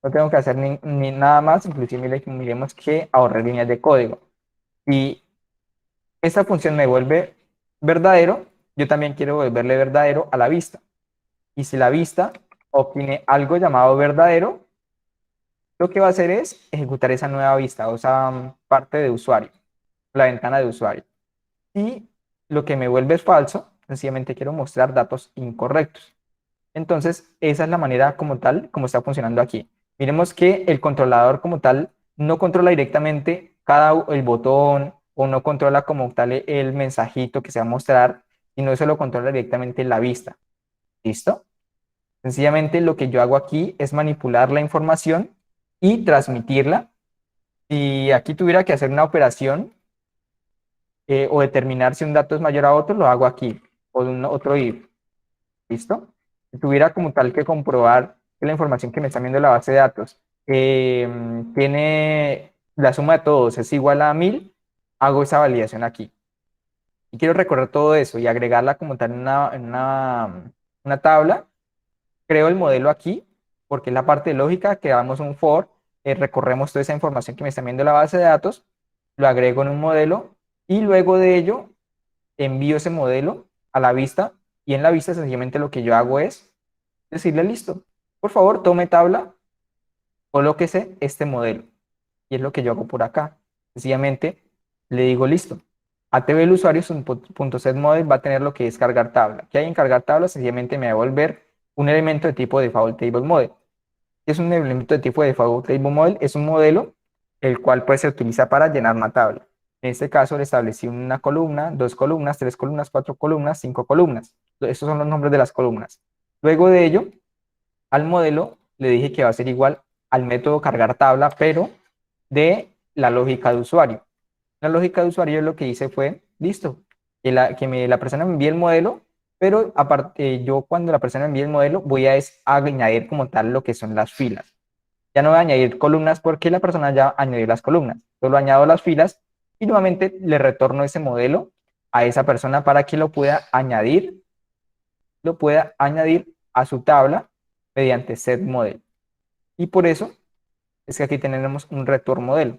No tengo que hacer ni nada más, inclusive miremos que ahorré líneas de código. Y esta función me vuelve verdadero, yo también quiero volverle verdadero a la vista. Y si la vista obtiene algo llamado verdadero, lo que va a hacer es ejecutar esa nueva vista, o esa parte de usuario, la ventana de usuario. Y lo que me vuelve falso, sencillamente quiero mostrar datos incorrectos. Entonces, esa es la manera como tal, como está funcionando aquí. Miremos que el controlador como tal no controla directamente el botón o no controla como tal el mensajito que se va a mostrar, sino eso lo controla directamente la vista. ¿Listo? Sencillamente lo que yo hago aquí es manipular la información y transmitirla. Si aquí tuviera que hacer una operación o determinar si un dato es mayor a otro, lo hago aquí, o otro if. ¿Listo? Si tuviera como tal que comprobar que la información que me está viendo la base de datos tiene la suma de todos es igual a 1000, hago esa validación aquí. Y quiero recorrer todo eso y agregarla como tal en una tabla. Creo el modelo aquí, porque es la parte de lógica, que damos un for, recorremos toda esa información que me está viendo la base de datos, lo agrego en un modelo y luego de ello envío ese modelo a la vista y en la vista sencillamente lo que yo hago es decirle listo, por favor tome tabla, colóquese este modelo y es lo que yo hago por acá. Sencillamente le digo listo. ATB el usuario .setModel va a tener lo que es cargar tabla. ¿Qué hay en cargar tabla? Sencillamente me va a devolver un elemento de tipo default table model. ¿Qué es un elemento de tipo default table model? Es un modelo el cual pues se utiliza para llenar una tabla. En este caso le establecí una columna, dos columnas, tres columnas, cuatro columnas, cinco columnas. Estos son los nombres de las columnas. Luego de ello, al modelo le dije que va a ser igual al método cargar tabla, pero de la lógica de usuario. La lógica de usuario lo que hice fue, listo, que la persona me envíe el modelo, pero aparte, yo cuando la persona me envíe el modelo voy a añadir como tal lo que son las filas. Ya no voy a añadir columnas porque la persona ya añadió las columnas. Solo añado las filas y nuevamente le retorno ese modelo a esa persona para que lo pueda añadir a su tabla mediante setModel. Y por eso es que aquí tenemos un return modelo.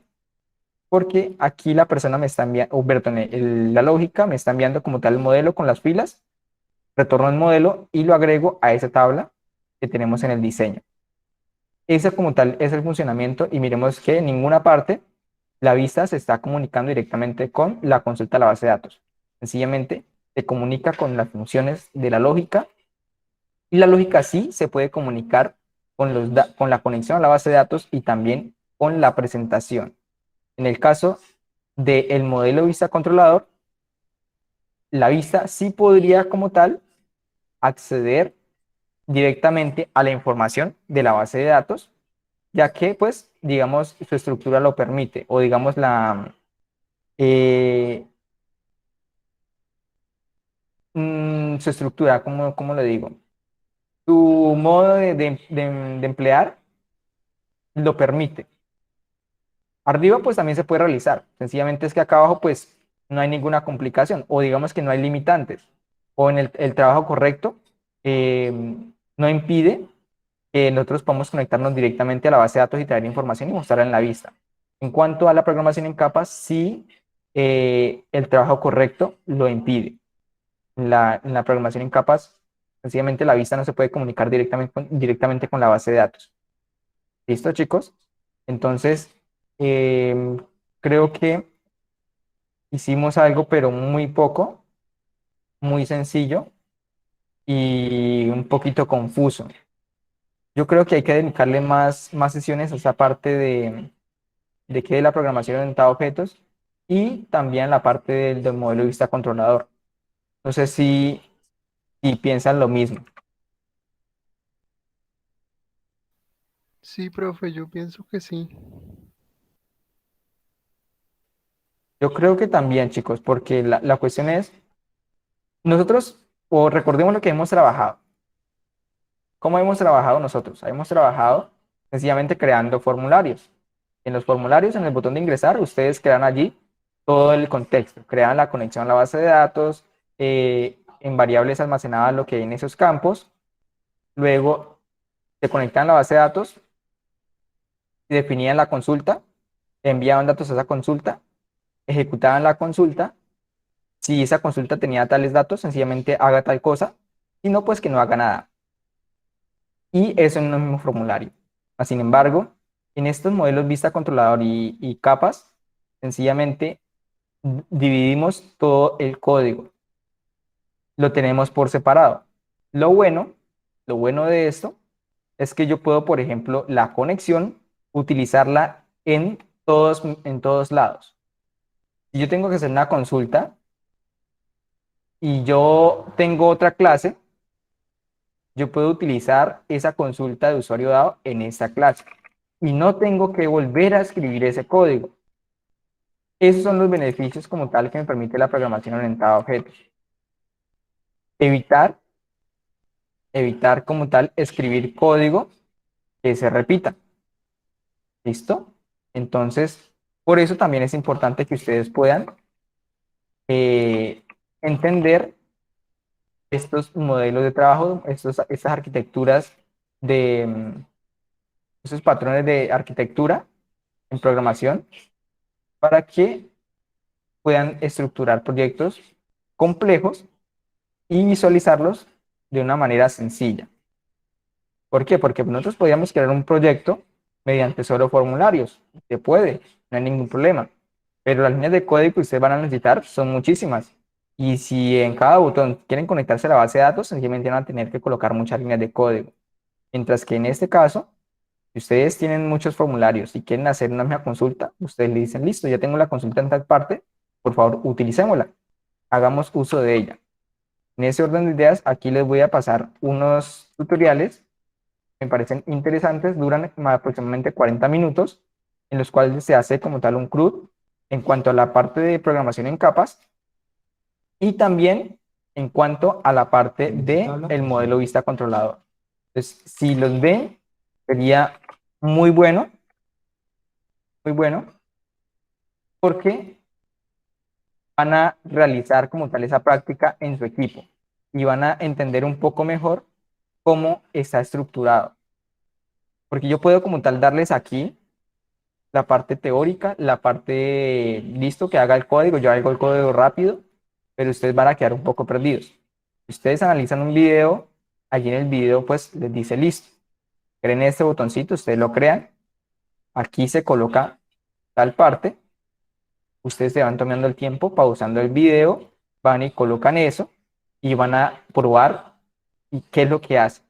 Porque aquí la persona me está enviando, perdón, la lógica me está enviando como tal el modelo con las filas, retorno el modelo y lo agrego a esa tabla que tenemos en el diseño. Ese como tal es el funcionamiento y miremos que en ninguna parte la vista se está comunicando directamente con la consulta a la base de datos. Sencillamente se comunica con las funciones de la lógica y la lógica sí se puede comunicar con la conexión a la base de datos y también con la presentación. En el caso del modelo vista controlador, la vista sí podría como tal acceder directamente a la información de la base de datos, ya que pues digamos su estructura lo permite o digamos eh, su estructura, ¿cómo lo digo? Su modo de emplear lo permite. Arriba pues también se puede realizar, sencillamente es que acá abajo pues no hay ninguna complicación o digamos que no hay limitantes o en el trabajo correcto eh, no impide que nosotros podamos conectarnos directamente a la base de datos y traer información y mostrarla en la vista. En cuanto a la programación en capas, sí el trabajo correcto lo impide. En la programación en capas, sencillamente la vista no se puede comunicar directamente con la base de datos. ¿Listo, chicos? Entonces, em, creo que hicimos algo, pero muy poco, muy sencillo y un poquito confuso. Yo creo que hay que dedicarle más sesiones a esa parte de qué es la programación orientada a objetos y también la parte del modelo de vista controlador. No sé si piensan lo mismo. Sí, profe, yo pienso que sí. Yo creo que también, chicos, porque la cuestión es, nosotros, o recordemos lo que hemos trabajado. ¿Cómo hemos trabajado nosotros? Hemos trabajado sencillamente creando formularios. En los formularios, en el botón de ingresar, ustedes crean allí todo el contexto, crean la conexión a la base de datos, en variables almacenadas lo que hay en esos campos, luego se conectan a la base de datos, definían la consulta, enviaban datos a esa consulta, ejecutaban la consulta. Si esa consulta tenía tales datos, sencillamente haga tal cosa, si no, pues que no haga nada. Y eso en un mismo formulario. Sin embargo, en estos modelos vista controlador y capas, sencillamente dividimos todo el código. Lo tenemos por separado. Lo bueno de esto es que yo puedo, por ejemplo, la conexión, utilizarla en todos lados. Si yo tengo que hacer una consulta y yo tengo otra clase, yo puedo utilizar esa consulta de usuario dado en esa clase y no tengo que volver a escribir ese código. Esos son los beneficios como tal que me permite la programación orientada a objetos. Evitar como tal escribir código que se repita. ¿Listo? Entonces, por eso también es importante que ustedes puedan entender estos modelos de trabajo, estas arquitecturas esos patrones de arquitectura en programación para que puedan estructurar proyectos complejos y visualizarlos de una manera sencilla. ¿Por qué? Porque nosotros podríamos crear un proyecto mediante solo formularios. Se puede, no hay ningún problema. Pero las líneas de código que ustedes van a necesitar son muchísimas. Y si en cada botón quieren conectarse a la base de datos, sencillamente van a tener que colocar muchas líneas de código. Mientras que en este caso, si ustedes tienen muchos formularios y quieren hacer una misma consulta, ustedes le dicen, listo, ya tengo la consulta en tal parte, por favor, utilicémosla. Hagamos uso de ella. En ese orden de ideas, aquí les voy a pasar unos tutoriales que me parecen interesantes, duran aproximadamente 40 minutos, en los cuales se hace como tal un CRUD en cuanto a la parte de programación en capas y también en cuanto a la parte del modelo vista controlador. Entonces, si los ven, sería muy bueno, porque van a realizar como tal esa práctica en su equipo y van a entender un poco mejor cómo está estructurado. Porque yo puedo como tal darles aquí la parte teórica, la parte listo que haga el código, yo hago el código rápido, pero ustedes van a quedar un poco perdidos. Si ustedes analizan un video, allí en el video pues les dice listo, creen este botoncito, ustedes lo crean, aquí se coloca tal parte, ustedes se van tomando el tiempo, pausando el video, van y colocan eso y van a probar y qué es lo que hace.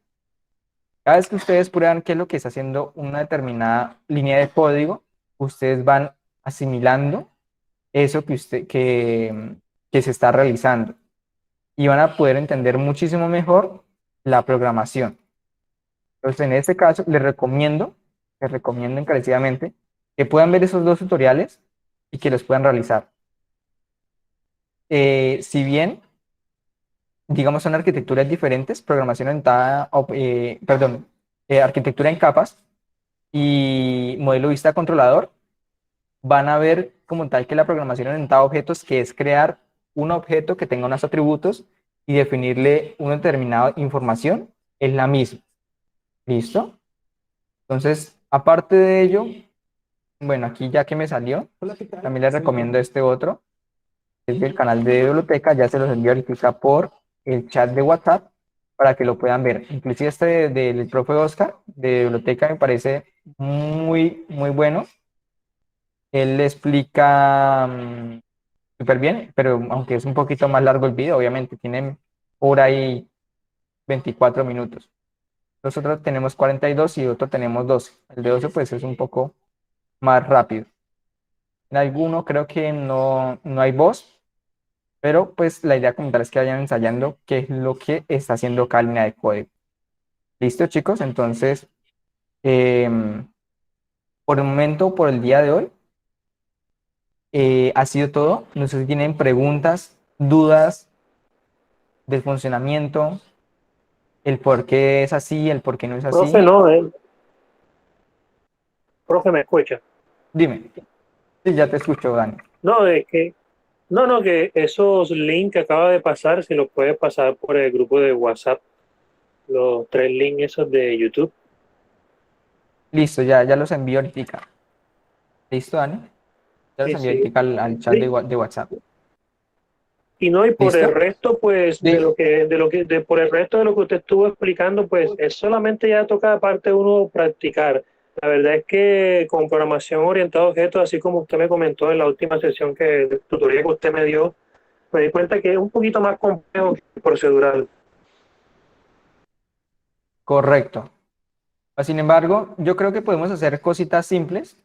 Cada vez que ustedes prueban qué es lo que está haciendo una determinada línea de código, ustedes van asimilando eso que se está realizando y van a poder entender muchísimo mejor la programación. Entonces, en este caso, les recomiendo encarecidamente que puedan ver esos dos tutoriales y que los puedan realizar. Si bien, digamos, son arquitecturas diferentes, programación orientada, arquitectura en capas y modelo vista controlador, van a ver como tal que la programación orientada a objetos, que es crear un objeto que tenga unos atributos y definirle una determinada información, es la misma. ¿Listo? Entonces, aparte de ello, bueno, aquí ya que me salió, también les recomiendo este otro, es del canal de biblioteca, ya se los envío ahorita por el chat de WhatsApp para que lo puedan ver. Inclusive este del profe Oscar de biblioteca me parece muy bueno. Él le explica súper bien, pero aunque es un poquito más largo el video, obviamente tiene hora y 24 minutos. Nosotros tenemos 42 y otro tenemos 12. El de 12 pues es un poco más rápido. En alguno creo que no hay voz, pero pues la idea como tal es que vayan ensayando qué es lo que está haciendo cada línea de código. ¿Listo, chicos? Entonces, por el momento, por el día de hoy, ha sido todo. No sé si tienen preguntas, dudas del funcionamiento, el por qué es así, el por qué no es así. Profe, no, Profe, ¿me escucha? Dime. Sí, ya te escucho, Dani. No, que esos links que acaba de pasar, si los puedes pasar por el grupo de WhatsApp, los 3 links esos de YouTube. Listo, ya los envío ahorita. ¿Listo, Dani? Ya los Sí, envío sí. ahorita al chat Sí. de WhatsApp. Y no, y por el ¿Listo? resto, pues, De, por el resto de lo que usted estuvo explicando, pues, es solamente ya toca aparte uno practicar. La verdad es que con programación orientada a objetos, así como usted me comentó en la última sesión de tutoría que usted me dio, me di cuenta que es un poquito más complejo que procedural. correcto. Sin embargo, yo creo que podemos hacer cositas simples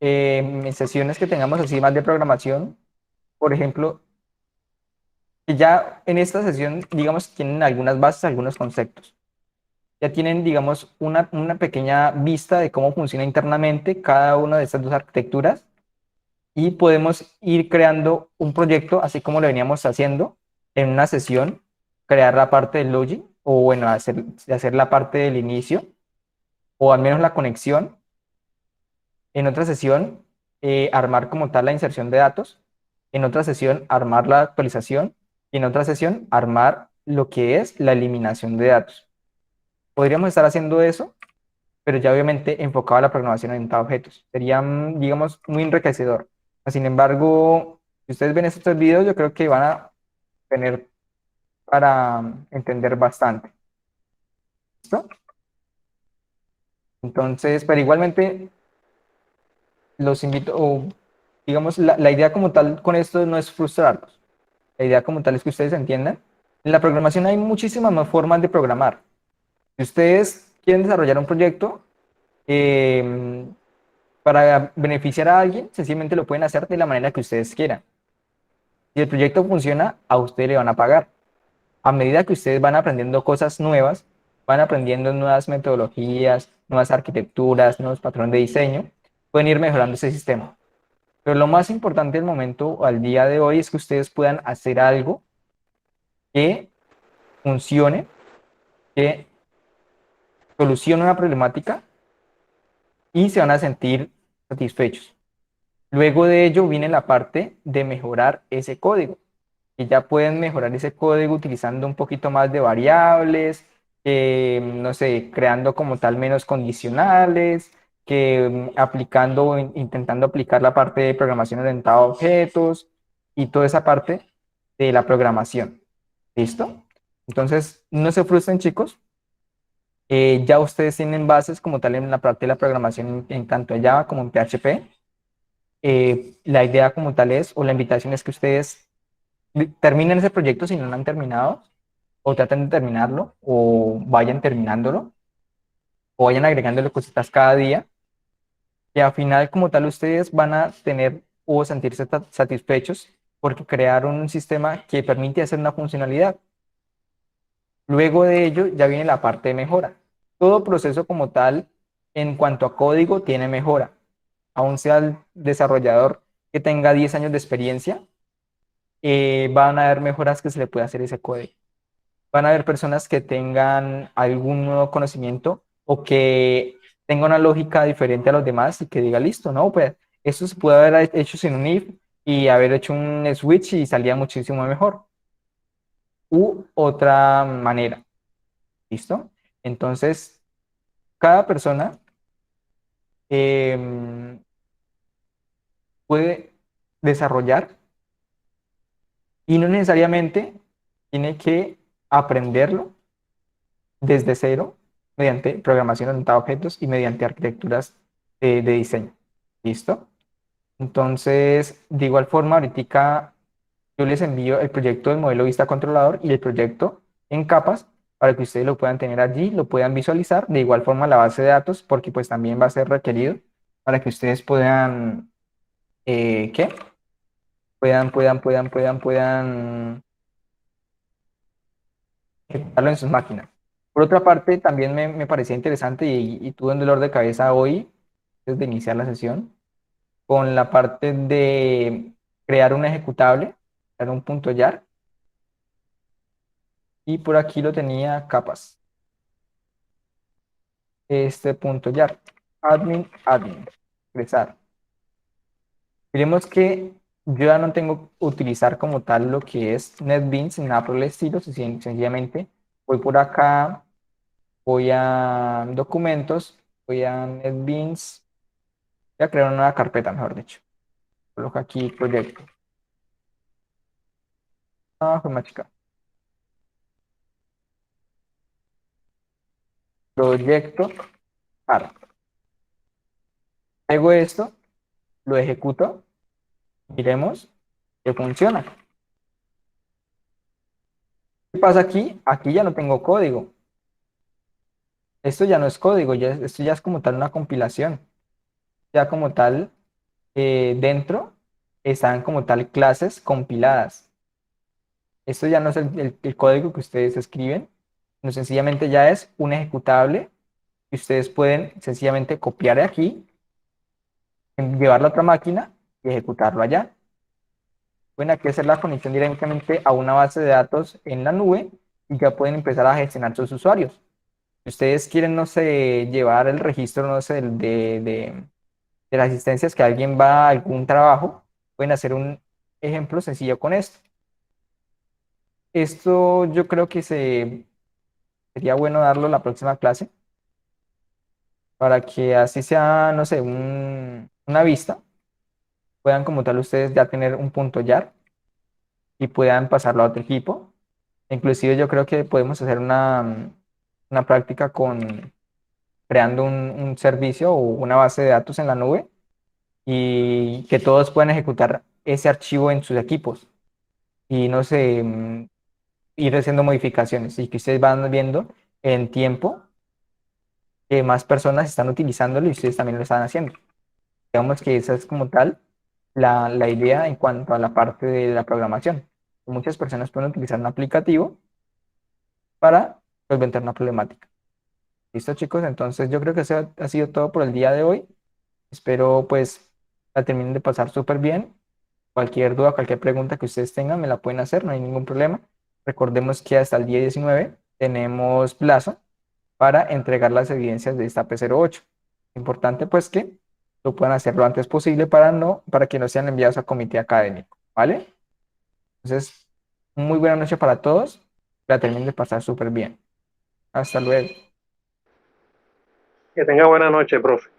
en sesiones que tengamos así más de programación. Por ejemplo, que ya en esta sesión, digamos, tienen algunas bases, algunos conceptos. Ya tienen, digamos, una pequeña vista de cómo funciona internamente cada una de estas dos arquitecturas y podemos ir creando un proyecto, así como lo veníamos haciendo en una sesión, crear la parte del login o, bueno, hacer la parte del inicio o al menos la conexión. En otra sesión, armar como tal la inserción de datos. En otra sesión, armar la actualización. Y en otra sesión, armar lo que es la eliminación de datos. Podríamos estar haciendo eso, pero ya obviamente enfocado a la programación orientada a objetos. Sería, digamos, muy enriquecedor. Sin embargo, si ustedes ven estos 3 videos, yo creo que van a tener para entender bastante. ¿Listo? Entonces, pero igualmente los invito, o digamos, la idea como tal con esto no es frustrarlos. La idea como tal es que ustedes entiendan. En la programación hay muchísimas más formas de programar. Si ustedes quieren desarrollar un proyecto eh, para beneficiar a alguien, sencillamente lo pueden hacer de la manera que ustedes quieran. Si el proyecto funciona, a ustedes le van a pagar. A medida que ustedes van aprendiendo cosas nuevas, van aprendiendo nuevas metodologías, nuevas arquitecturas, nuevos patrones de diseño, pueden ir mejorando ese sistema. Pero lo más importante del momento, al día de hoy, es que ustedes puedan hacer algo que funcione, que solucione una problemática y se van a sentir satisfechos. Luego de ello viene la parte de mejorar ese código. Y ya pueden mejorar ese código utilizando un poquito más de variables, no sé, creando como tal menos condicionales, que aplicando, intentando aplicar la parte de programación orientada a objetos y toda esa parte de la programación. ¿Listo? Entonces, no se frustren, chicos. Ya ustedes tienen bases como tal en la parte de la programación en tanto en Java como en PHP. La idea como tal es, o la invitación es que ustedes terminen ese proyecto si no lo han terminado, o traten de terminarlo, o vayan terminándolo, o vayan agregándole cositas cada día, y al final como tal ustedes van a tener o sentirse satisfechos porque crearon un sistema que permite hacer una funcionalidad. Luego de ello ya viene la parte de mejora. Todo proceso como tal, en cuanto a código, tiene mejora. Aún sea el desarrollador que tenga 10 años de experiencia, van a haber mejoras que se le puede hacer ese código. Van a haber personas que tengan algún nuevo conocimiento o que tengan una lógica diferente a los demás y que diga, listo, no, pues esto se puede haber hecho sin un if y haber hecho un switch y salía muchísimo mejor. U otra manera, ¿listo? Entonces, cada persona em, puede desarrollar y no necesariamente tiene que aprenderlo desde cero mediante programación orientada a objetos y mediante arquitecturas de diseño. ¿Listo? Entonces, de igual forma, ahorita yo les envío el proyecto del modelo vista controlador y el proyecto en capas para que ustedes lo puedan tener allí, lo puedan visualizar. De igual forma, la base de datos, porque pues también va a ser requerido para que ustedes puedan, ¿qué? Puedan ejecutarlo en sus máquinas. Por otra parte, también me parecía interesante y tuve un dolor de cabeza hoy, desde iniciar la sesión, con la parte de crear un ejecutable, crear un punto .jar, y por aquí lo tenía capas, este punto .jar. admin, ingresar. Miremos que yo ya no tengo que utilizar como tal lo que es NetBeans ni nada por el estilo, sencillamente voy por acá, voy a documentos, voy a NetBeans, voy a crear una nueva carpeta, mejor dicho. Coloco aquí proyecto. Fue más chica. Proyecto AR. Hago esto, lo ejecuto, miremos que funciona. ¿Qué pasa aquí? Aquí ya no tengo código. Esto ya no es código, esto ya es como tal una compilación. Ya como tal, dentro están como tal clases compiladas. Esto ya no es el código que ustedes escriben, no sencillamente ya es un ejecutable que ustedes pueden sencillamente copiar de aquí, llevarlo a otra máquina y ejecutarlo allá. Pueden aquí hacer la conexión directamente a una base de datos en la nube y ya pueden empezar a gestionar sus usuarios. Si ustedes quieren, no sé, llevar el registro, no sé, de las asistencias que alguien va a algún trabajo, pueden hacer un ejemplo sencillo con esto. Esto yo creo que sería bueno darlo en la próxima clase para que así sea, no sé, una vista, puedan como tal ustedes ya tener un punto YAR y puedan pasarlo a otro equipo. Inclusive yo creo que podemos hacer una práctica con creando un servicio o una base de datos en la nube y que todos puedan ejecutar ese archivo en sus equipos y no sé, ir haciendo modificaciones y que ustedes van viendo en tiempo que más personas están utilizándolo y ustedes también lo están haciendo. Digamos que esa es como tal la idea en cuanto a la parte de la programación. Muchas personas pueden utilizar un aplicativo para solventar una problemática. ¿Listo, chicos? Entonces yo creo que eso ha sido todo por el día de hoy. Espero pues la terminen de pasar súper bien. Cualquier duda, cualquier pregunta que ustedes tengan, me la pueden hacer, no hay ningún problema. Recordemos que hasta el día 19 tenemos plazo para entregar las evidencias de esta P08. Importante pues que lo puedan hacer lo antes posible para que no sean enviados a comité académico, ¿vale? Entonces, muy buena noche para todos. La terminen de pasar súper bien. Hasta luego. Que tenga buena noche, profe.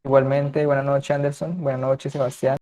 Igualmente, buenas noches, Anderson. Buenas noches, Sebastián.